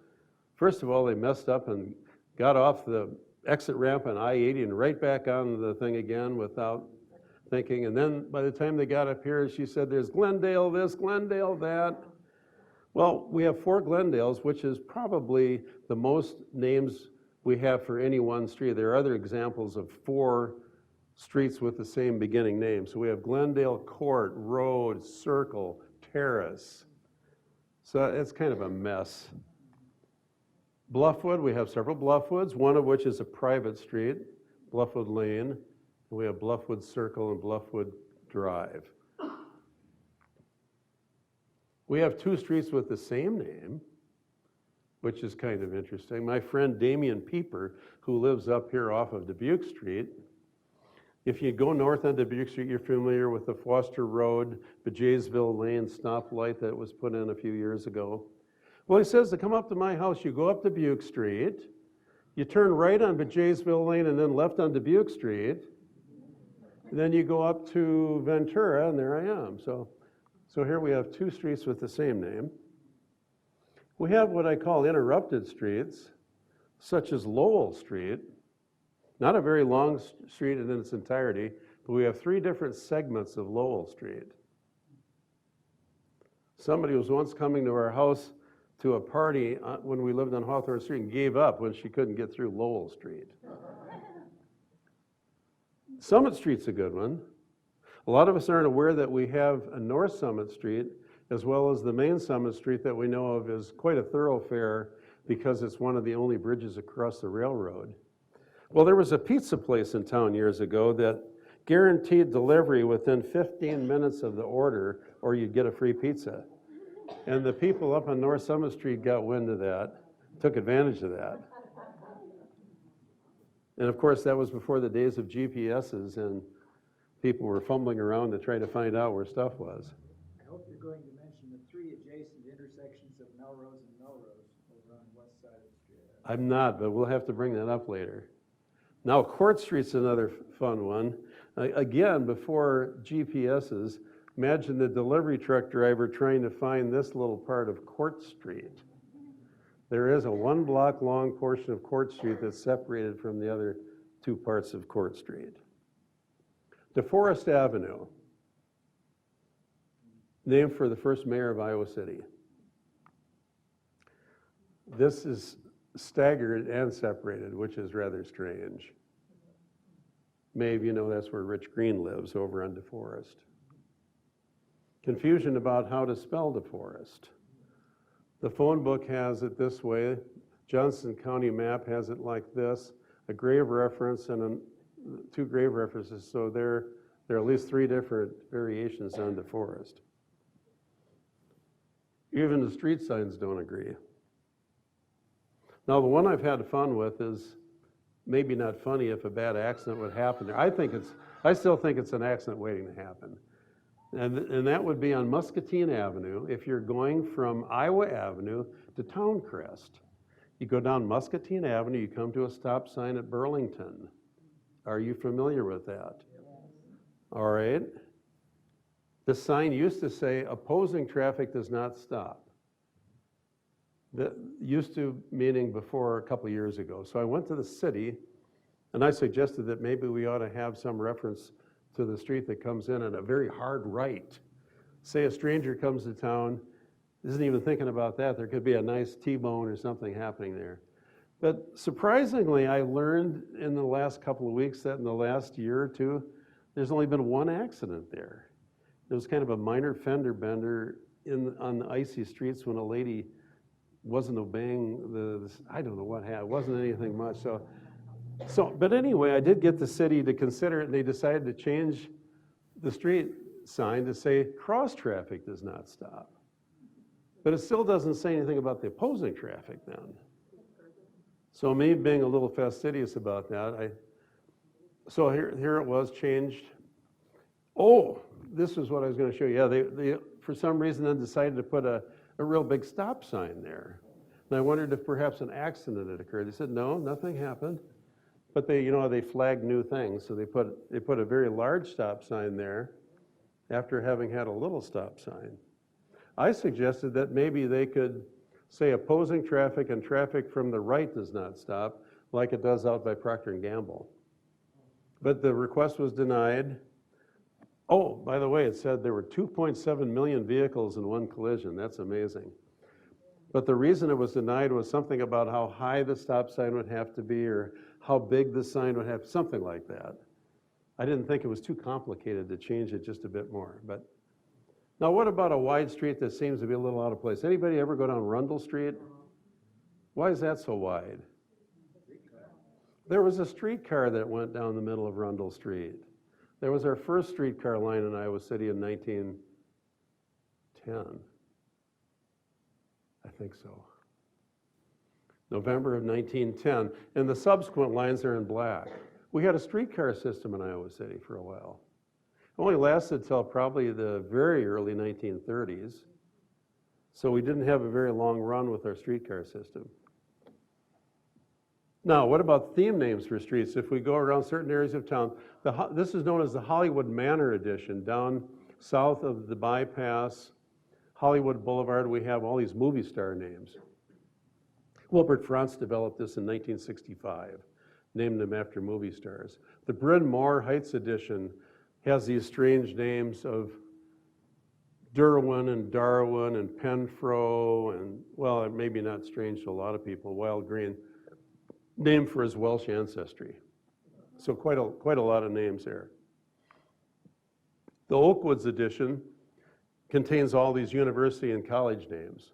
Speaker 5: first of all, they messed up and got off the exit ramp on I-80 and right back on the thing again without thinking. And then by the time they got up here, she said, there's Glendale this, Glendale that. Well, we have 4 Glendales, which is probably the most names we have for any one street. There are other examples of 4 streets with the same beginning name. So we have Glendale Court, Road, Circle, Terrace. So it's kind of a mess. Bluffwood, we have several Bluffwoods, one of which is a private street, Bluffwood Lane. And we have Bluffwood Circle and Bluffwood Drive. We have 2 streets with the same name, which is kind of interesting. My friend Damian Pieper, who lives up here off of Dubuque Street, if you go north on Dubuque Street, you're familiar with the Foster Road, Bajaysville Lane stoplight that was put in a few years ago. Well, he says to come up to my house, you go up Dubuque Street, you turn right on Bajaysville Lane and then left on Dubuque Street, and then you go up to Ventura, and there I am. So here we have 2 streets with the same name. We have what I call interrupted streets, such as Lowell Street. Not a very long street in its entirety, but we have 3 different segments of Lowell Street. Somebody was once coming to our house to a party when we lived on Hawthorne Street and gave up when she couldn't get through Lowell Street. Summit Street's a good one. A lot of us aren't aware that we have a North Summit Street as well as the main Summit Street that we know of is quite a thoroughfare because it's one of the only bridges across the railroad. Well, there was a pizza place in town years ago that guaranteed delivery within 15 minutes of the order or you'd get a free pizza. And the people up on North Summit Street got wind of that, took advantage of that. And of course, that was before the days of GPSs and people were fumbling around to try to find out where stuff was.
Speaker 6: I hope you're going to mention the 3 adjacent intersections of Melrose and Melrose over on the west side of the street.
Speaker 5: I'm not, but we'll have to bring that up later. Now, Court Street's another fun one. Again, before GPSs, imagine the delivery truck driver trying to find this little part of Court Street. There is a 1-block long portion of Court Street that's separated from the other 2 parts of Court Street. DeForest Avenue, named for the first mayor of Iowa City. This is staggered and separated, which is rather strange. Maybe you know that's where Rich Green lives, over on DeForest. Confusion about how to spell DeForest. The phone book has it this way. Johnson County map has it like this, a grave reference and 2 grave references, so there are at least 3 different variations on DeForest. Even the street signs don't agree. Now, the one I've had fun with is maybe not funny if a bad accident would happen there. I still think it's an accident waiting to happen. And that would be on Muscatine Avenue if you're going from Iowa Avenue to Towncrest. You go down Muscatine Avenue, you come to a stop sign at Burlington. Are you familiar with that? All right. The sign used to say, opposing traffic does not stop. That used to meaning before a couple of years ago. So I went to the city and I suggested that maybe we ought to have some reference to the street that comes in at a very hard right. Say a stranger comes to town, isn't even thinking about that. There could be a nice T-bone or something happening there. But surprisingly, I learned in the last couple of weeks that in the last year or 2, there's only been 1 accident there. There was kind of a minor fender bender on the icy streets when a lady wasn't obeying I don't know what happened. It wasn't anything much. But anyway, I did get the city to consider it, and they decided to change the street sign to say cross traffic does not stop. But it still doesn't say anything about the opposing traffic then. So me being a little fastidious about that, so here it was changed. Oh, this is what I was going to show you. Yeah, they for some reason then decided to put a real big stop sign there. And I wondered if perhaps an accident had occurred. They said, no, nothing happened. But they flagged new things. So they put a very large stop sign there after having had a little stop sign. I suggested that maybe they could say opposing traffic and traffic from the right does not stop, like it does out by Procter & Gamble. But the request was denied. Oh, by the way, it said there were 2.7 million vehicles in one collision. That's amazing. But the reason it was denied was something about how high the stop sign would have to be or how big the sign would have, something like that. I didn't think it was too complicated to change it just a bit more. But now what about a wide street that seems to be a little out of place? Anybody ever go down Rundle Street? Why is that so wide? There was a streetcar that went down the middle of Rundle Street. There was our first streetcar line in Iowa City in 1910. I think so. November of 1910. And the subsequent lines are in black. We had a streetcar system in Iowa City for a while. It only lasted till probably the very early 1930s. So we didn't have a very long run with our streetcar system. Now, what about theme names for streets? If we go around certain areas of town, this is known as the Hollywood Manor Edition. Down south of the bypass, Hollywood Boulevard, we have all these movie star names. Wilbert Frantz developed this in 1965, named them after movie stars. The Bryn Mawr Heights Edition has these strange names of Derwin and Darwin and Penfro and, well, it may be not strange to a lot of people, Wild Green, named for his Welsh ancestry. So quite a lot of names there. The Oakwoods edition contains all these university and college names.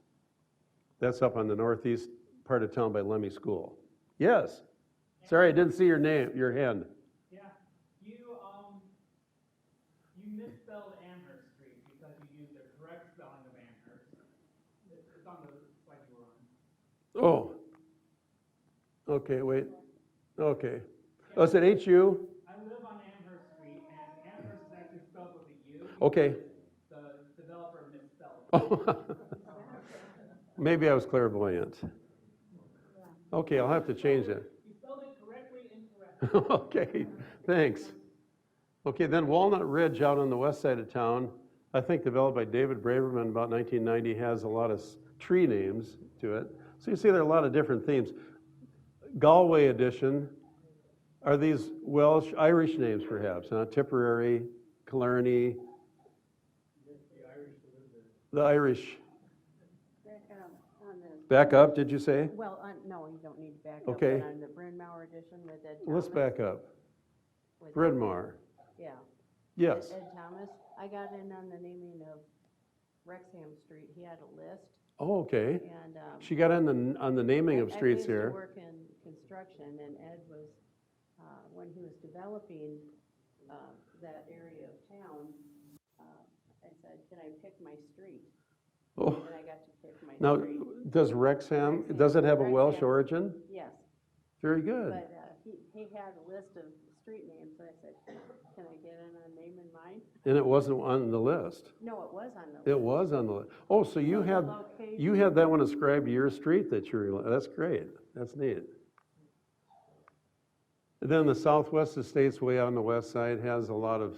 Speaker 5: That's up on the northeast part of town by Lemmy School. Yes. Sorry, I didn't see your name, your hand.
Speaker 8: Yeah, you misspelled Amherst Street because you used the correct spelling of Amherst. It's on the slide you were on.
Speaker 5: Oh. Okay, wait. Okay. Oh, is it H-U?
Speaker 8: I live on Amherst Street, and Amherst is actually spelled with a U.
Speaker 5: Okay.
Speaker 8: The developer misspelled it.
Speaker 5: Maybe I was clairvoyant. Okay, I'll have to change that.
Speaker 8: You spelled it correctly, incorrectly.
Speaker 5: Okay, thanks. Okay, then Walnut Ridge out on the west side of town, I think developed by David Braverman about 1990, has a lot of tree names to it. So you see there are a lot of different themes. Galway edition, are these Welsh, Irish names perhaps? Tipperary, Killarney, the Irish.
Speaker 2: On the,
Speaker 5: Back up, did you say?
Speaker 2: well, no, you don't need to back up.
Speaker 5: Okay.
Speaker 2: But on the Bryn Mawr edition with Ed Thomas.
Speaker 5: Let's back up.
Speaker 2: with-
Speaker 5: Bryn Mawr,
Speaker 2: Yeah.
Speaker 5: yes.
Speaker 2: Ed Thomas. I got in on the naming of Wrexham Street. He had a list,
Speaker 5: Oh, okay.
Speaker 2: and.
Speaker 5: She got on the naming of streets
Speaker 2: I used to
Speaker 5: here.
Speaker 2: work in construction, and Ed was, when he was developing that area of town, I said, can I pick my street?
Speaker 5: Oh,
Speaker 2: And I got to pick my
Speaker 5: now,
Speaker 2: street.
Speaker 5: does Wrexham, does it have a Welsh
Speaker 2: Wrexham.
Speaker 5: origin?
Speaker 2: Yes,
Speaker 5: Very good.
Speaker 2: but he had a list of street names, so I said, can I get in on naming mine?
Speaker 5: And it wasn't on the list.
Speaker 2: No, it was on the
Speaker 5: It
Speaker 2: list.
Speaker 5: was on the list. Oh, so you
Speaker 2: So the
Speaker 5: had,
Speaker 2: location-
Speaker 5: you had that one ascribed to your street that you're, that's great. That's neat. And then the Southwest Estates way on the west side has a lot of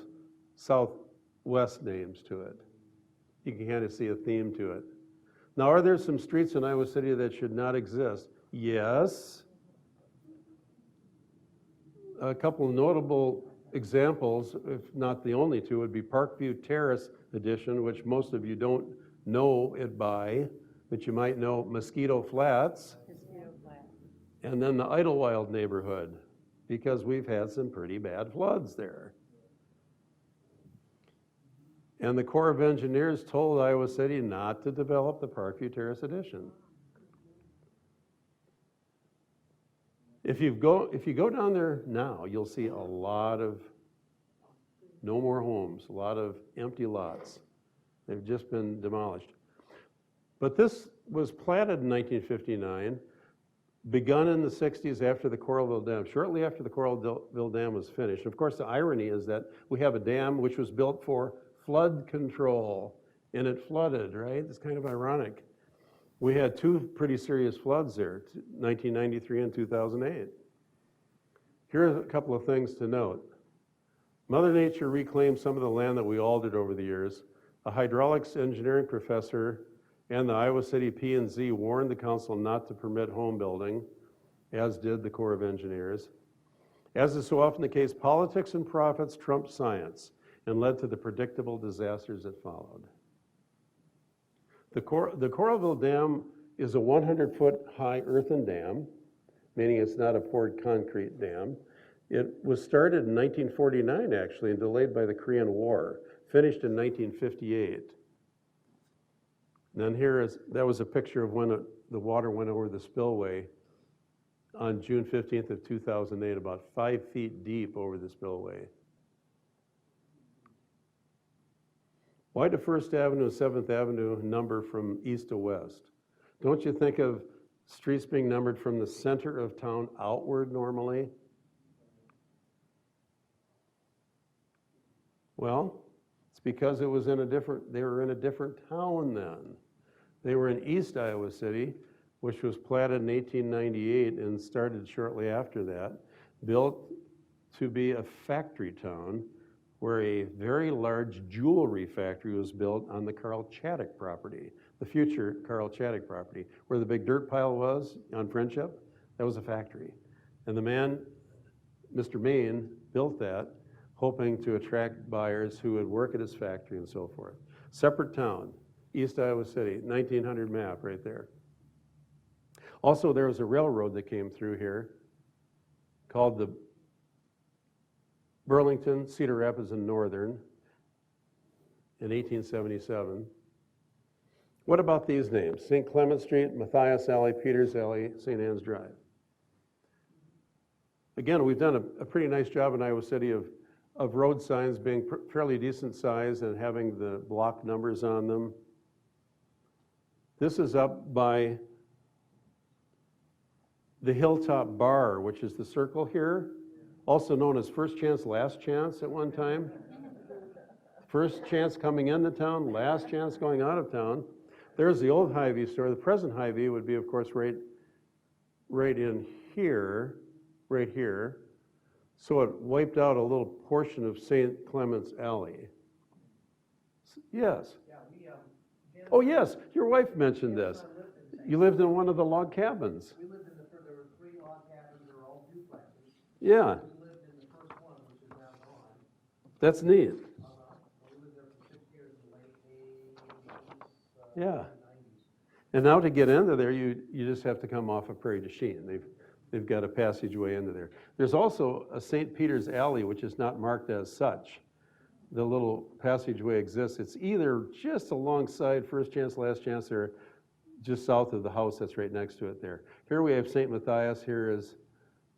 Speaker 5: southwest names to it. You can kind of see a theme to it. Now, are there some streets in Iowa City that should not exist? Yes. A couple of notable examples, if not the only two, would be Parkview Terrace Edition, which most of you don't know it by, but you might know Mosquito Flats,
Speaker 2: Mosquito Flat.
Speaker 5: and then the Idlewild neighborhood, because we've had some pretty bad floods there. And the Corps of Engineers told Iowa City not to develop the Parkview Terrace Edition. If you go down there now, you'll see a lot of no more homes, a lot of empty lots. They've just been demolished. But this was platted in 1959, begun in the 60s after the Coralville Dam, shortly after the Coralville Dam was finished. Of course, the irony is that we have a dam which was built for flood control, and it flooded, right? It's kind of ironic. We had two pretty serious floods there, 1993 and 2008. Here are a couple of things to note. Mother Nature reclaimed some of the land that we altered over the years. A hydraulics engineering professor and the Iowa City P&Z warned the council not to permit home building, as did the Corps of Engineers. As is so often the case, politics and profits trumped science and led to the predictable disasters that followed. The Coralville Dam is a 100-foot high earthen dam, meaning it's not a poured concrete dam. It was started in 1949, actually, and delayed by the Korean War, finished in 1958. And then that was a picture of when the water went over the spillway on June 15th of 2008, about 5 feet deep over the spillway. Why do 1st Avenue and 7th Avenue number from east to west? Don't you think of streets being numbered from the center of town outward normally? Well, it's because it was they were in a different town then. They were in East Iowa City, which was platted in 1898 and started shortly after that, built to be a factory town where a very large jewelry factory was built on the Carl Chaddock property, the future Carl Chaddock property, where the big dirt pile was on Friendship. That was a factory. And the man, Mr. Main, built that, hoping to attract buyers who would work at his factory and so forth. Separate town, East Iowa City, 1900 map right there. Also, there was a railroad that came through here called the Burlington, Cedar Rapids, and Northern in 1877. What about these names? St. Clements Street, Mathias Alley, Peters Alley, St. Anne's Drive. Again, we've done a pretty nice job in Iowa City of road signs being fairly decent size and having the block numbers on them. This is up by the Hilltop Bar, which is the circle here, also known as First Chance, Last Chance at one time. First chance coming into town, last chance going out of town. There's the old Hy-Vee store. The present Hy-Vee would be, of course, right in here, right here. So it wiped out a little portion of St. Clements Alley. Yes.
Speaker 8: Yeah,
Speaker 5: Oh, yes, your wife mentioned this. You lived in one of the log cabins.
Speaker 9: We lived in there were 3 log cabins, they were all duplexes.
Speaker 5: Yeah,
Speaker 9: We lived in the first one, which is now gone.
Speaker 5: that's neat.
Speaker 9: We lived there for 6 years in the late 80s,
Speaker 5: Yeah.
Speaker 9: 90s.
Speaker 5: And now to get into there, you just have to come off of Prairie du Chien. They've got a passageway into there. There's also a St. Peter's Alley, which is not marked as such. The little passageway exists. It's either just alongside First Chance, Last Chance, or just south of the house that's right next to it there. Here we have St. Matthias. Here is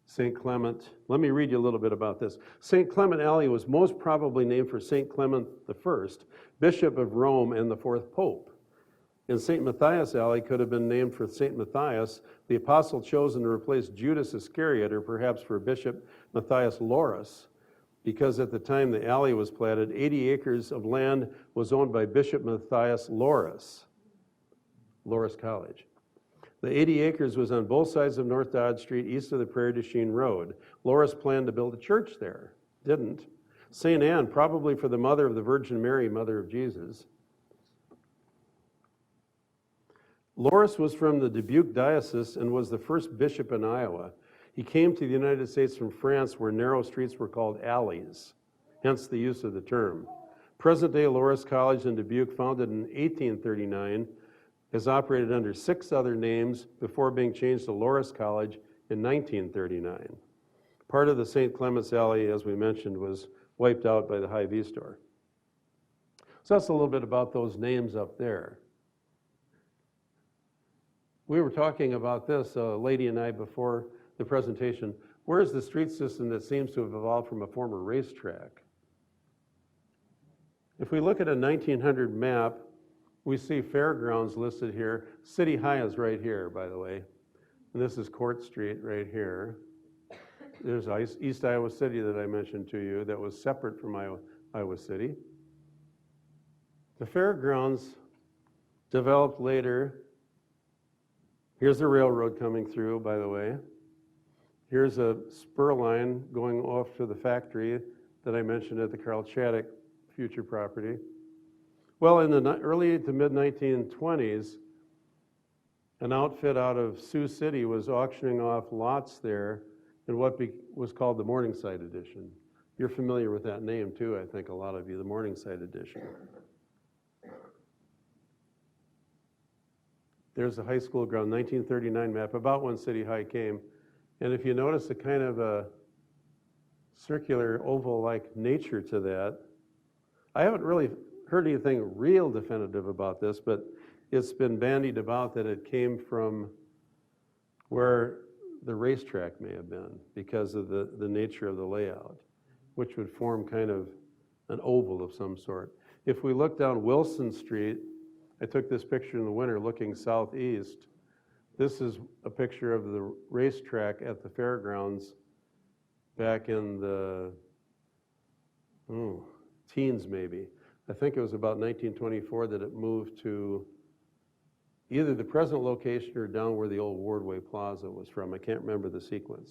Speaker 5: St. Clement. Let me read you a little bit about this. St. Clement Alley was most probably named for St. Clement I, Bishop of Rome and the 4th Pope. And St. Matthias Alley could have been named for St. Matthias, the apostle chosen to replace Judas Iscariot, or perhaps for Bishop Matthias Loris, because at the time the alley was platted, 80 acres of land was owned by Bishop Matthias Loris College. The 80 acres was on both sides of North Dodge Street, east of the Prairie du Chien Road. Loris planned to build a church there, didn't. St. Anne, probably for the mother of the Virgin Mary, mother of Jesus. Loris was from the Dubuque Diocese and was the first bishop in Iowa. He came to the United States from France, where narrow streets were called alleys, hence the use of the term. Present-day Loris College in Dubuque, founded in 1839, has operated under 6 other names before being changed to Loris College in 1939. Part of the St. Clements Alley, as we mentioned, was wiped out by the Hy-Vee store. So that's a little bit about those names up there. We were talking about this, a lady and I, before the presentation. Where's the street system that seems to have evolved from a former racetrack? If we look at a 1900 map, we see Fairgrounds listed here. City High is right here, by the way. And this is Court Street right here. There's East Iowa City that I mentioned to you that was separate from Iowa City. The Fairgrounds developed later. Here's the railroad coming through, by the way. Here's a spur line going off to the factory that I mentioned at the Carl Chaddock future property. Well, in the early to mid-1920s, an outfit out of Sioux City was auctioning off lots there in what was called the Morningside Edition. You're familiar with that name too, I think, a lot of you, the Morningside Edition. There's the high school ground, 1939 map, about when City High came. And if you notice a kind of a circular oval-like nature to that, I haven't really heard anything real definitive about this, but it's been bandied about that it came from where the racetrack may have been because of the nature of the layout, which would form kind of an oval of some sort. If we look down Wilson Street, I took this picture in the winter looking southeast. This is a picture of the racetrack at the Fairgrounds back in the teens maybe. I think it was about 1924 that it moved to either the present location or down where the old Wardway Plaza was from. I can't remember the sequence.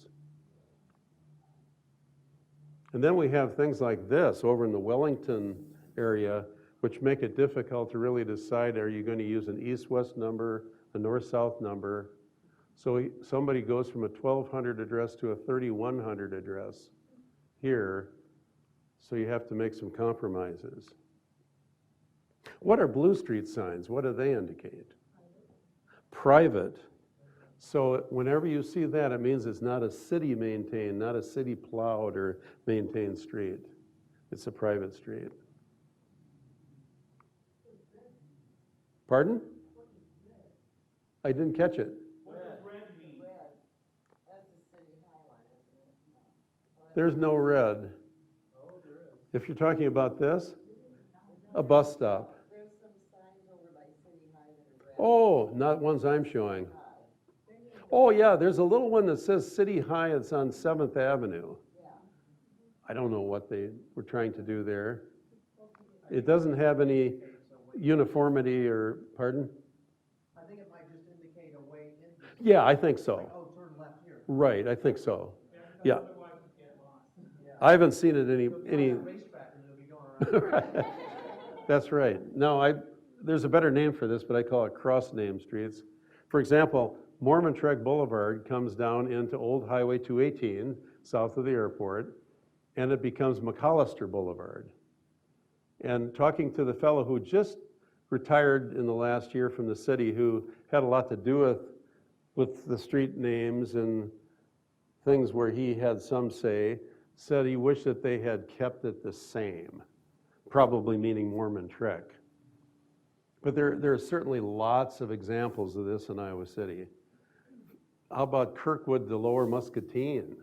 Speaker 5: And then we have things like this over in the Wellington area, which make it difficult to really decide, are you going to use an east-west number, a north-south number? So somebody goes from a 1200 address to a 3100 address here. So you have to make some compromises. What are Blue Street signs? What do they indicate? Private. So whenever you see that, it means it's not a city maintained, not a city plowed or maintained street. It's a private street. Pardon? I didn't catch it.
Speaker 8: What does red mean?
Speaker 5: There's no red. If you're talking about this, a bus stop.
Speaker 7: There's some signs over by City High that are red.
Speaker 5: Oh, not ones I'm showing. Oh, yeah, there's a little one that says City High. It's on 7th Avenue. I don't know what they were trying to do there. It doesn't have any uniformity or, pardon?
Speaker 9: I think it might just indicate a way in.
Speaker 5: Yeah, I think so.
Speaker 9: Oh, turn left here.
Speaker 5: Right, I think so. Yeah.
Speaker 8: Otherwise you get lost.
Speaker 5: I haven't seen it any.
Speaker 9: Racetrack and it'll be going around.
Speaker 5: That's right. No, there's a better name for this, but I call it cross-name streets. For example, Mormon Trek Boulevard comes down into Old Highway 218, south of the airport, and it becomes McAllister Boulevard. And talking to the fellow who just retired in the last year from the city, who had a lot to do with the street names and things where he had some say, said he wished that they had kept it the same, probably meaning Mormon Trek. But there are certainly lots of examples of this in Iowa City. How about Kirkwood to Lower Muscatine?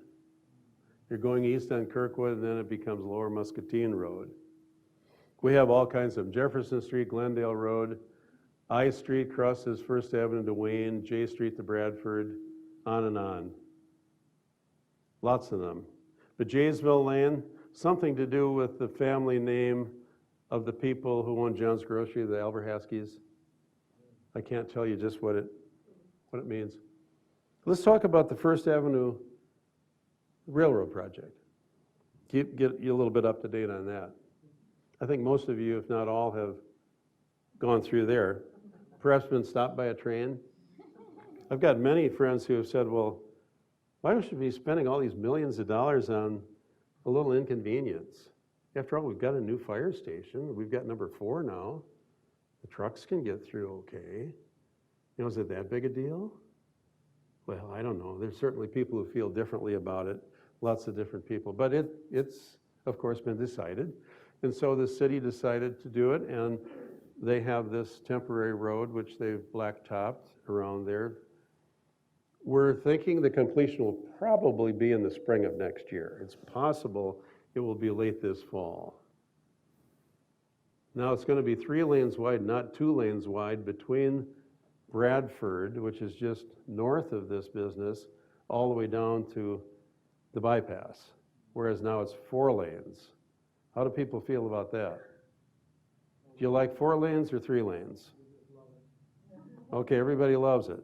Speaker 5: You're going east on Kirkwood, and then it becomes Lower Muscatine Road. We have all kinds of Jefferson Street, Glendale Road, I Street crosses First Avenue to Wayne, J Street to Bradford, on and on. Lots of them. But Jaysville Lane, something to do with the family name of the people who own John's Grocery, the Alverhaskys. I can't tell you just what it means. Let's talk about the First Avenue Railroad project. Get you a little bit up to date on that. I think most of you, if not all, have gone through there. Perhaps been stopped by a train. I've got many friends who have said, well, why should we be spending all these millions of dollars on a little inconvenience? After all, we've got a new fire station. We've got number 4 now. The trucks can get through okay. You know, is it that big a deal? Well, I don't know. There's certainly people who feel differently about it, lots of different people. But it's, of course, been decided. And so the city decided to do it, and they have this temporary road, which they've blacktopped around there. We're thinking the completion will probably be in the spring of next year. It's possible it will be late this fall. Now it's going to be 3 lanes wide, not 2 lanes wide, between Bradford, which is just north of this business, all the way down to the bypass, whereas now it's 4 lanes. How do people feel about that? Do you like 4 lanes or 3 lanes? Okay, everybody loves it.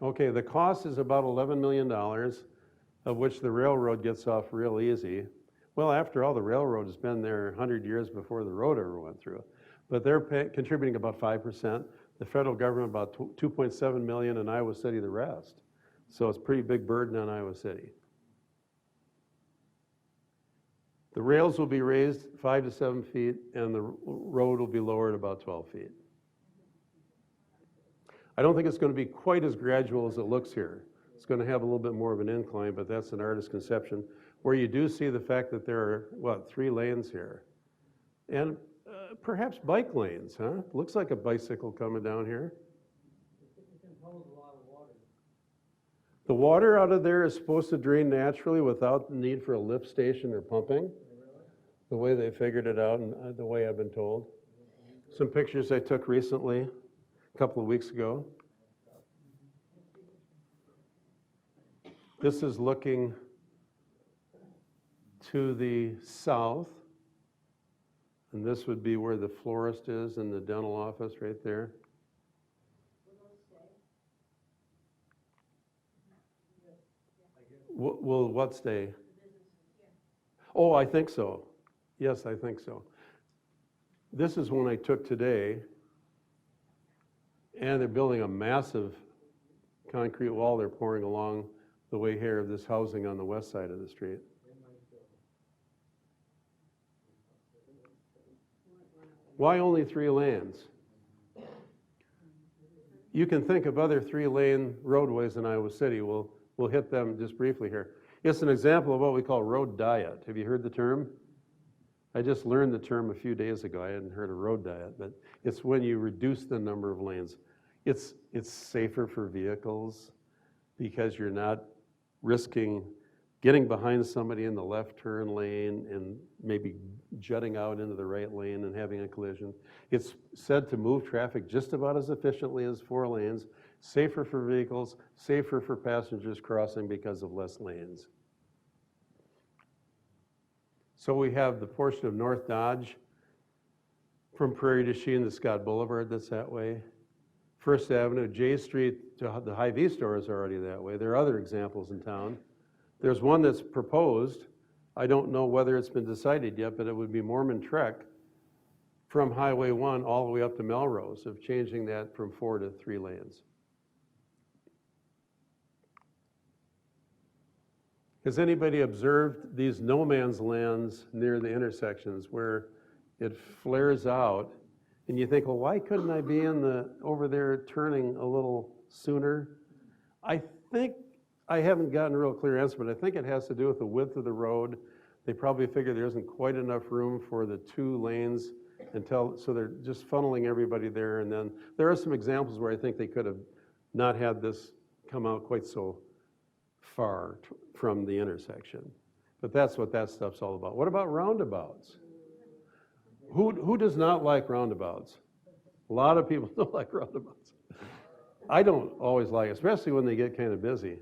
Speaker 5: Okay, the cost is about $11 million, of which the railroad gets off real easy. Well, after all, the railroad has been there 100 years before the road ever went through. But they're contributing about 5%. The federal government about 2.7 million, and Iowa City the rest. So it's a pretty big burden on Iowa City. The rails will be raised 5 to 7 feet, and the road will be lowered about 12 feet. I don't think it's going to be quite as gradual as it looks here. It's going to have a little bit more of an incline, but that's an artist's conception, where you do see the fact that there are, 3 lanes here. And perhaps bike lanes, huh? Looks like a bicycle coming down here.
Speaker 9: It can hold a lot of water.
Speaker 5: The water out of there is supposed to drain naturally without the need for a lift station or pumping, the way they figured it out and the way I've been told. Some pictures I took recently, a couple of weeks ago. This is looking to the south, and this would be where the florist is and the dental office right there. Will what stay? Oh, I think so. Yes, I think so. This is one I took today, and they're building a massive concrete wall they're pouring along the way here of this housing on the west side of the street. Why only 3 lanes? You can think of other 3-lane roadways in Iowa City. We'll hit them just briefly here. It's an example of what we call road diet. Have you heard the term? I just learned the term a few days ago. I hadn't heard of road diet, but it's when you reduce the number of lanes. It's safer for vehicles because you're not risking getting behind somebody in the left turn lane and maybe jutting out into the right lane and having a collision. It's said to move traffic just about as efficiently as 4 lanes, safer for vehicles, safer for passengers crossing because of less lanes. So we have the portion of North Dodge from Prairie to Sheen to Scott Boulevard that's that way. First Avenue, J Street to the Hy-Vee store is already that way. There are other examples in town. There's one that's proposed. I don't know whether it's been decided yet, but it would be Mormon Trek from Highway 1 all the way up to Melrose, of changing that from 4 to 3 lanes. Has anybody observed these no man's lands near the intersections where it flares out and you think, well, why couldn't I be over there turning a little sooner? I think, I haven't gotten a real clear answer, but I think it has to do with the width of the road. They probably figure there isn't quite enough room for the 2 lanes so they're just funneling everybody there. And then there are some examples where I think they could have not had this come out quite so far from the intersection. But that's what that stuff's all about. What about roundabouts? Who does not like roundabouts? A lot of people don't like roundabouts. I don't always like it, especially when they get kind of busy.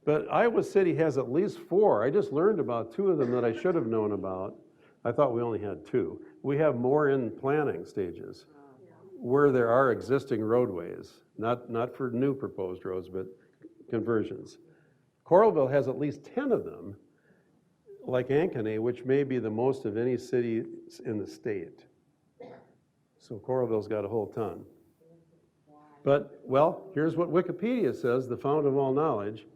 Speaker 5: But Iowa City has at least 4. I just learned about 2 of them that I should have known about. I thought we only had 2. We have more in planning stages where there are existing roadways, not for new proposed roads, but conversions. Coralville has at least 10 of them, like Ankeny, which may be the most of any city in the state. So Coralville's got a whole ton. But, well, here's what Wikipedia says, the fount of all knowledge.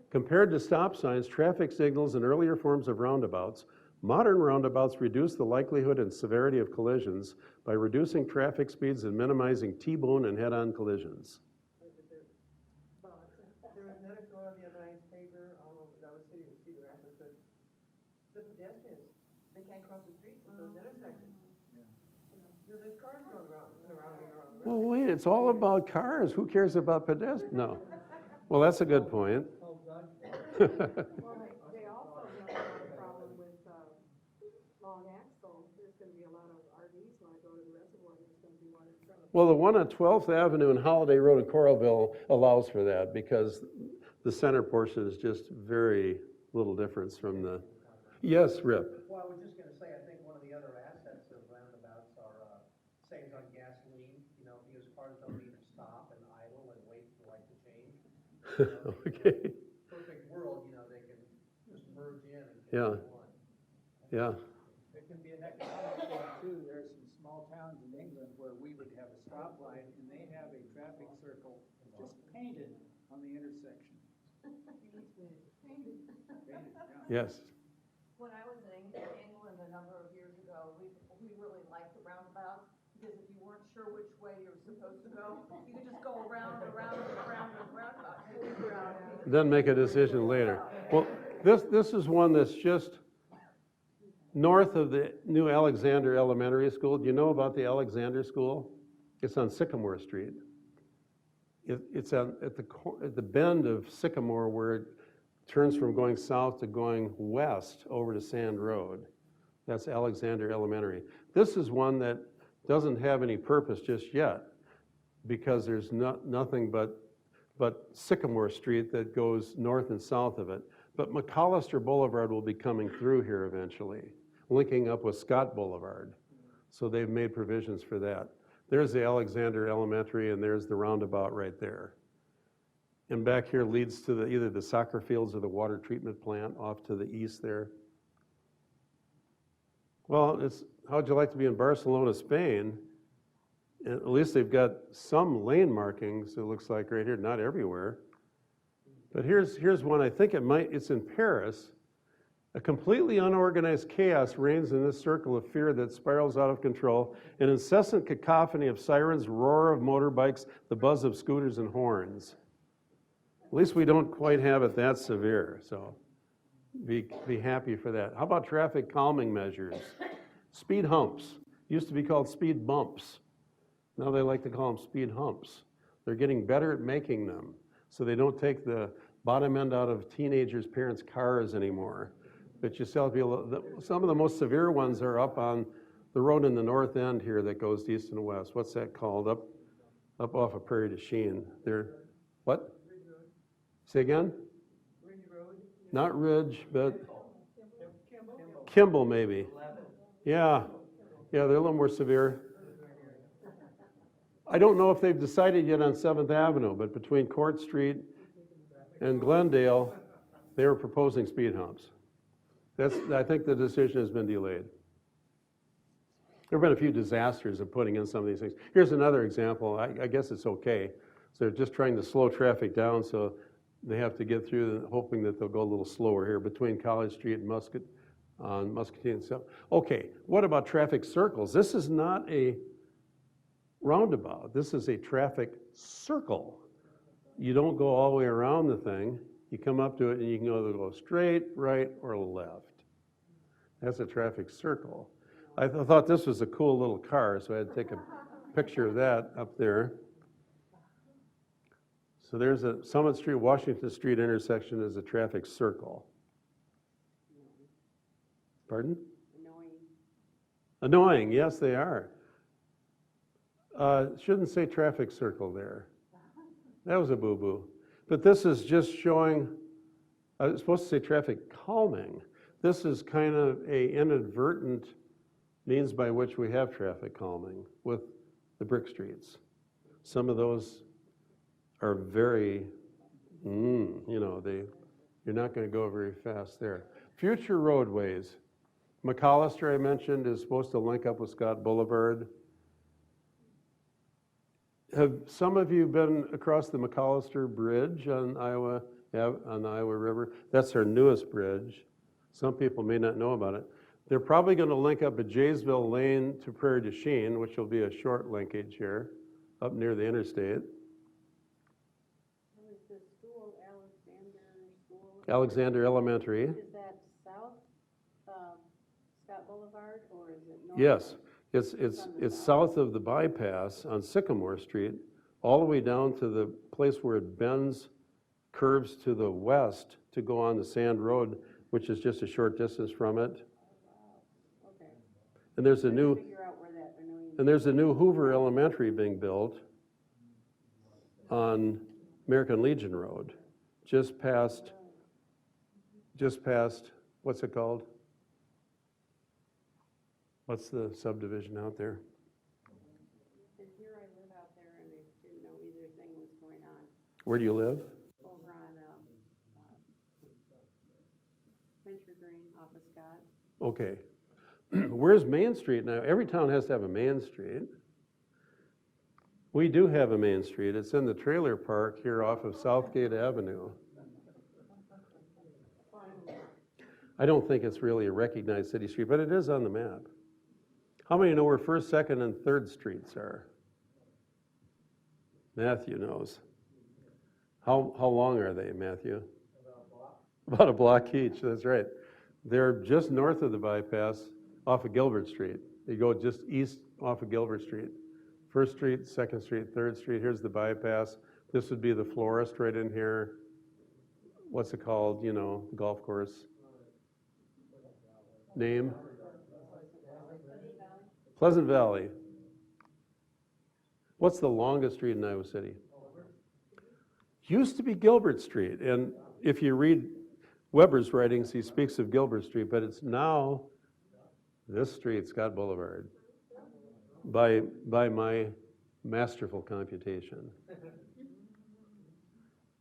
Speaker 5: Compared to stop signs, traffic signals, and earlier forms of roundabouts, modern roundabouts reduce the likelihood and severity of collisions by reducing traffic speeds and minimizing T-bone and head-on collisions.
Speaker 9: There was an article in the other night's paper, I don't know if it was Iowa City or Cedar Rapids, but the pedestrians, they can't cross the streets at those intersections. There's cars going around and around and around.
Speaker 5: Well, wait, it's all about cars. Who cares about pedestrians? No. Well, that's a good point.
Speaker 7: Well, they also have a lot of problem with long axle. There's gonna be a lot of RVs when I go to the reservoir, there's gonna be one in front of.
Speaker 5: Well, the one on 12th Avenue and Holiday Road in Coralville allows for that because the center portion is just very little difference from the, yes, Rip.
Speaker 9: Well, I was just gonna say, I think one of the other assets of roundabouts are saves on gasoline, because cars don't need to stop and idle and wait for light to change.
Speaker 5: Okay.
Speaker 9: Perfect world, they can just merge in and
Speaker 5: Yeah.
Speaker 9: get one.
Speaker 5: Yeah.
Speaker 6: It can be an economic thing too. There are some small towns in England where we would have a stoplight and they have a traffic circle just painted on the intersection. Painted, yeah.
Speaker 5: Yes.
Speaker 10: When I was in England a number of years ago, we really liked the roundabouts because if you weren't sure which way you were supposed to go, you could just go around and around and around and around.
Speaker 5: Then make a decision later. Well, this is one that's just north of the new Alexander Elementary School. Do you know about the Alexander School? It's on Sycamore Street. It's at the bend of Sycamore where it turns from going south to going west over to Sand Road. That's Alexander Elementary. This is one that doesn't have any purpose just yet because there's nothing but Sycamore Street that goes north and south of it. But McAllister Boulevard will be coming through here eventually, linking up with Scott Boulevard. So they've made provisions for that. There's the Alexander Elementary and there's the roundabout right there. And back here leads to either the soccer fields or the water treatment plant off to the east there. Well, how'd you like to be in Barcelona, Spain? At least they've got some lane markings, it looks like right here, not everywhere. But here's one, I think it's in Paris, A completely unorganized chaos reigns in this circle of fear that spirals out of control, an incessant cacophony of sirens, roar of motorbikes, the buzz of scooters and horns. At least we don't quite have it that severe, so be happy for that. How about traffic calming measures? Speed humps. Used to be called speed bumps. Now they like to call them speed humps. They're getting better at making them, so they don't take the bottom end out of teenagers' parents' cars anymore. But you still feel, some of the most severe ones are up on the road in the north end here that goes east and west. What's that called? Up off of Prairie du Chien. They're, what? Say again?
Speaker 9: Ridge Road.
Speaker 5: Not Ridge, but Kimball maybe. Yeah, they're a little more severe. I don't know if they've decided yet on 7th Avenue, but between Court Street and Glendale, they were proposing speed humps. I think the decision has been delayed. There have been a few disasters of putting in some of these things. Here's another example. I guess it's okay. So they're just trying to slow traffic down, so they have to get through, hoping that they'll go a little slower here between College Street and Muscatine and St. Okay, what about traffic circles? This is not a roundabout. This is a traffic circle. You don't go all the way around the thing. You come up to it and you can either go straight, right, or left. That's a traffic circle. I thought this was a cool little car, so I had to take a picture of that up there. So there's a Summit Street, Washington Street intersection is a traffic circle. Pardon? Annoying, yes, they are. Shouldn't say traffic circle there. That was a boo-boo. But this is just showing, I was supposed to say traffic calming. This is kind of a inadvertent means by which we have traffic calming with the brick streets. Some of those are very, you're not going to go very fast there. Future roadways. McAllister, I mentioned, is supposed to link up with Scott Boulevard. Have some of you been across the McAllister Bridge on the Iowa River? That's our newest bridge. Some people may not know about it. They're probably going to link up at Jaysville Lane to Prairie du Chien, which will be a short linkage here, up near the interstate.
Speaker 2: What is the school, Alexander School?
Speaker 5: Alexander Elementary.
Speaker 2: Is that south of Scott Boulevard, or is it north?
Speaker 5: Yes, it's south of the bypass on Sycamore Street, all the way down to the place where it bends, curves to the west to go on the Sand Road, which is just a short distance from it.
Speaker 2: Okay.
Speaker 5: And there's a new,
Speaker 2: Figure out where that annoying.
Speaker 5: and there's a new Hoover Elementary being built on American Legion Road, just past, what's it called? What's the subdivision out there?
Speaker 2: And here I live out there, and I didn't know either thing was going on
Speaker 5: Where do you live?
Speaker 2: over on Venture Green off of Scott.
Speaker 5: Okay. Where's Main Street now? Every town has to have a Main Street. We do have a Main Street. It's in the trailer park here off of Southgate Avenue. I don't think it's really a recognized city street, but it is on the map. How many know where 1st, 2nd, and 3rd streets are? Matthew knows. How long are they, Matthew? About a block each, that's right. They're just north of the bypass off of Gilbert Street. You go just east off of Gilbert Street. 1st Street, 2nd Street, 3rd Street, here's the bypass. This would be the florist right in here. What's it called, golf course? Name? Pleasant Valley. What's the longest street in Iowa City? Used to be Gilbert Street, and if you read Weber's writings, he speaks of Gilbert Street, but it's now this street, Scott Boulevard, by my masterful computation.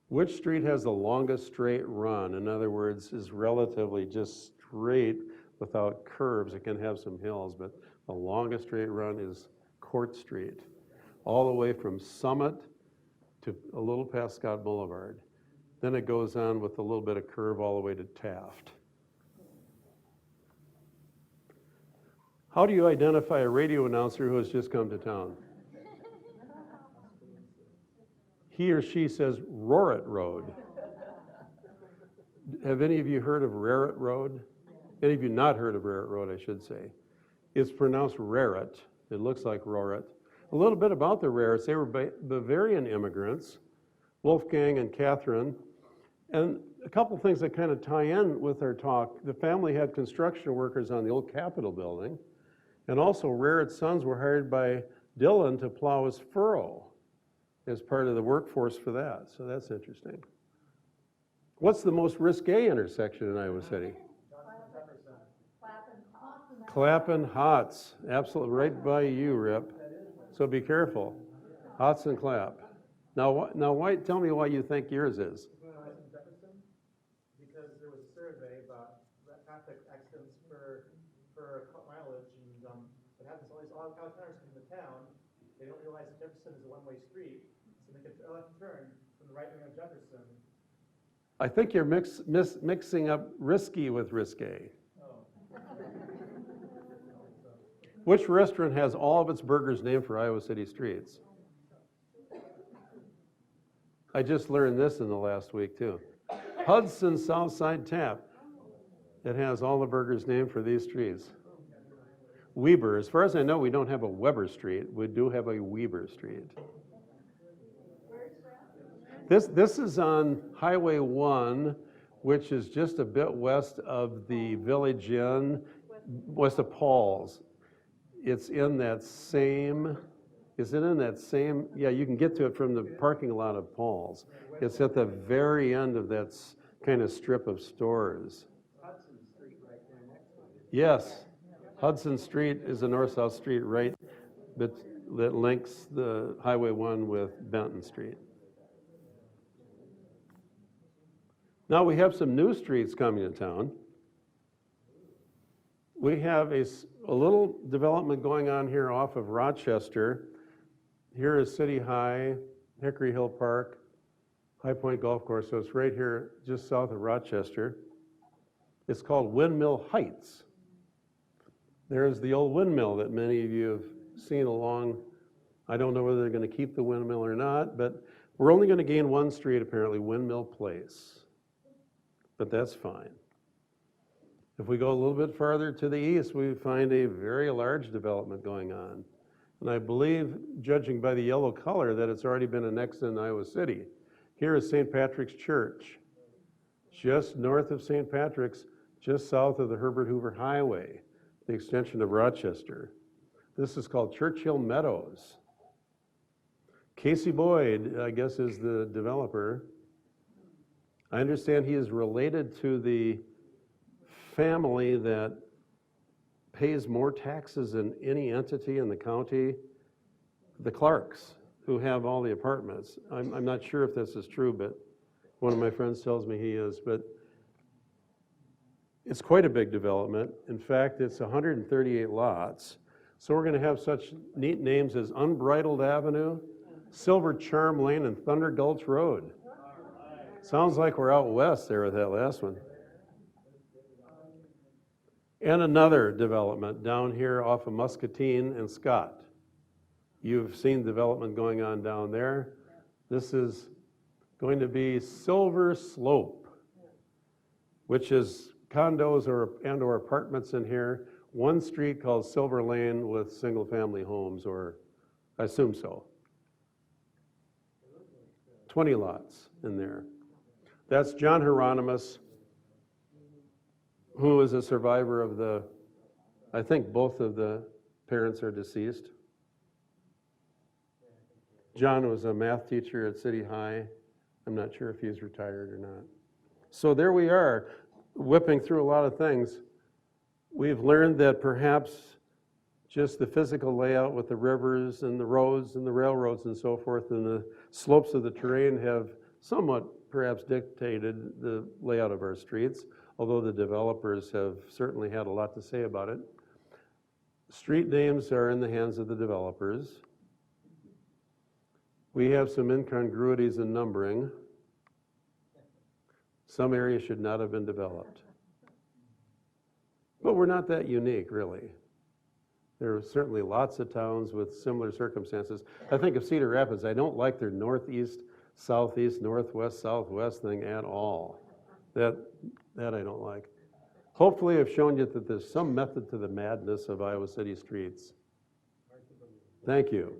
Speaker 5: Which street has the longest straight run? In other words, is relatively just straight without curves. It can have some hills, but the longest straight run is Court Street, all the way from Summit to a little past Scott Boulevard. Then it goes on with a little bit of curve all the way to Taft. How do you identify a radio announcer who has just come to town? He or she says Rorit Road. Have any of you heard of Raret Road? Any of you not heard of Raret Road, I should say. It's pronounced Raret. It looks like Rorit. A little bit about the Rarets. They were Bavarian immigrants, Wolfgang and Catherine. And a couple things that kind of tie in with our talk. The family had construction workers on the old Capitol building. And also Raret's sons were hired by Dillon to plow his furrow as part of the workforce for that. So that's interesting. What's the most risque intersection in Iowa City? Clapham Hotz, absolutely right by you, Rip. So be careful. Hotz and Clap. Now, why? Tell me why you think yours is.
Speaker 8: Because there was a survey about traffic accidents per mileage, and what happens is all out of towners come into town, they don't realize that Jefferson is a one-way street, so they make a left turn from the right wing of Jefferson.
Speaker 5: I think you're mixing up risky with risque. Which restaurant has all of its burgers named for Iowa City streets? I just learned this in the last week too. Hudson Southside Tap. It has all the burgers named for these streets. Weber. As far as I know, we don't have a Weber Street. We do have a Weber Street. This is on Highway 1, which is just a bit west of the Village Inn, west of Paul's. It's in that same, is it in that same, yeah, you can get to it from the parking lot of Paul's. It's at the very end of that kind of strip of stores.
Speaker 6: Hudson Street right there next to it.
Speaker 5: Yes, Hudson Street is a north-south street right that links the Highway 1 with Benton Street. Now we have some new streets coming to town. We have a little development going on here off of Rochester. Here is City High, Hickory Hill Park, High Point Golf Course, so it's right here just south of Rochester. It's called Windmill Heights. There's the old windmill that many of you have seen along. I don't know whether they're going to keep the windmill or not, but we're only going to gain one street apparently, Windmill Place. But that's fine. If we go a little bit farther to the east, we find a very large development going on. And I believe, judging by the yellow color, that it's already been annexed in Iowa City. Here is St. Patrick's Church, just north of St. Patrick's, just south of the Herbert Hoover Highway, the extension of Rochester. This is called Churchill Meadows. Casey Boyd, I guess, is the developer. I understand he is related to the family that pays more taxes than any entity in the county, the Clarks, who have all the apartments. I'm not sure if this is true, but one of my friends tells me he is. But it's quite a big development. In fact, it's 138 lots. So we're going to have such neat names as Unbridled Avenue, Silver Charm Lane, and Thunder Gulch Road. Sounds like we're out west there with that last one. And another development down here off of Muscatine and Scott. You've seen development going on down there. This is going to be Silver Slope, which is condos or apartments in here. One street called Silver Lane with single-family homes, or I assume so. 20 lots in there. That's John Hieronymus, who is a survivor of I think both of the parents are deceased. John was a math teacher at City High. I'm not sure if he's retired or not. So there we are, whipping through a lot of things. We've learned that perhaps just the physical layout with the rivers and the roads and the railroads and so forth and the slopes of the terrain have somewhat perhaps dictated the layout of our streets, although the developers have certainly had a lot to say about it. Street names are in the hands of the developers. We have some incongruities in numbering. Some areas should not have been developed. But we're not that unique, really. There are certainly lots of towns with similar circumstances. I think of Cedar Rapids, I don't like their northeast, southeast, northwest, southwest thing at all. That I don't like. Hopefully I've shown you that there's some method to the madness of Iowa City streets. Thank you.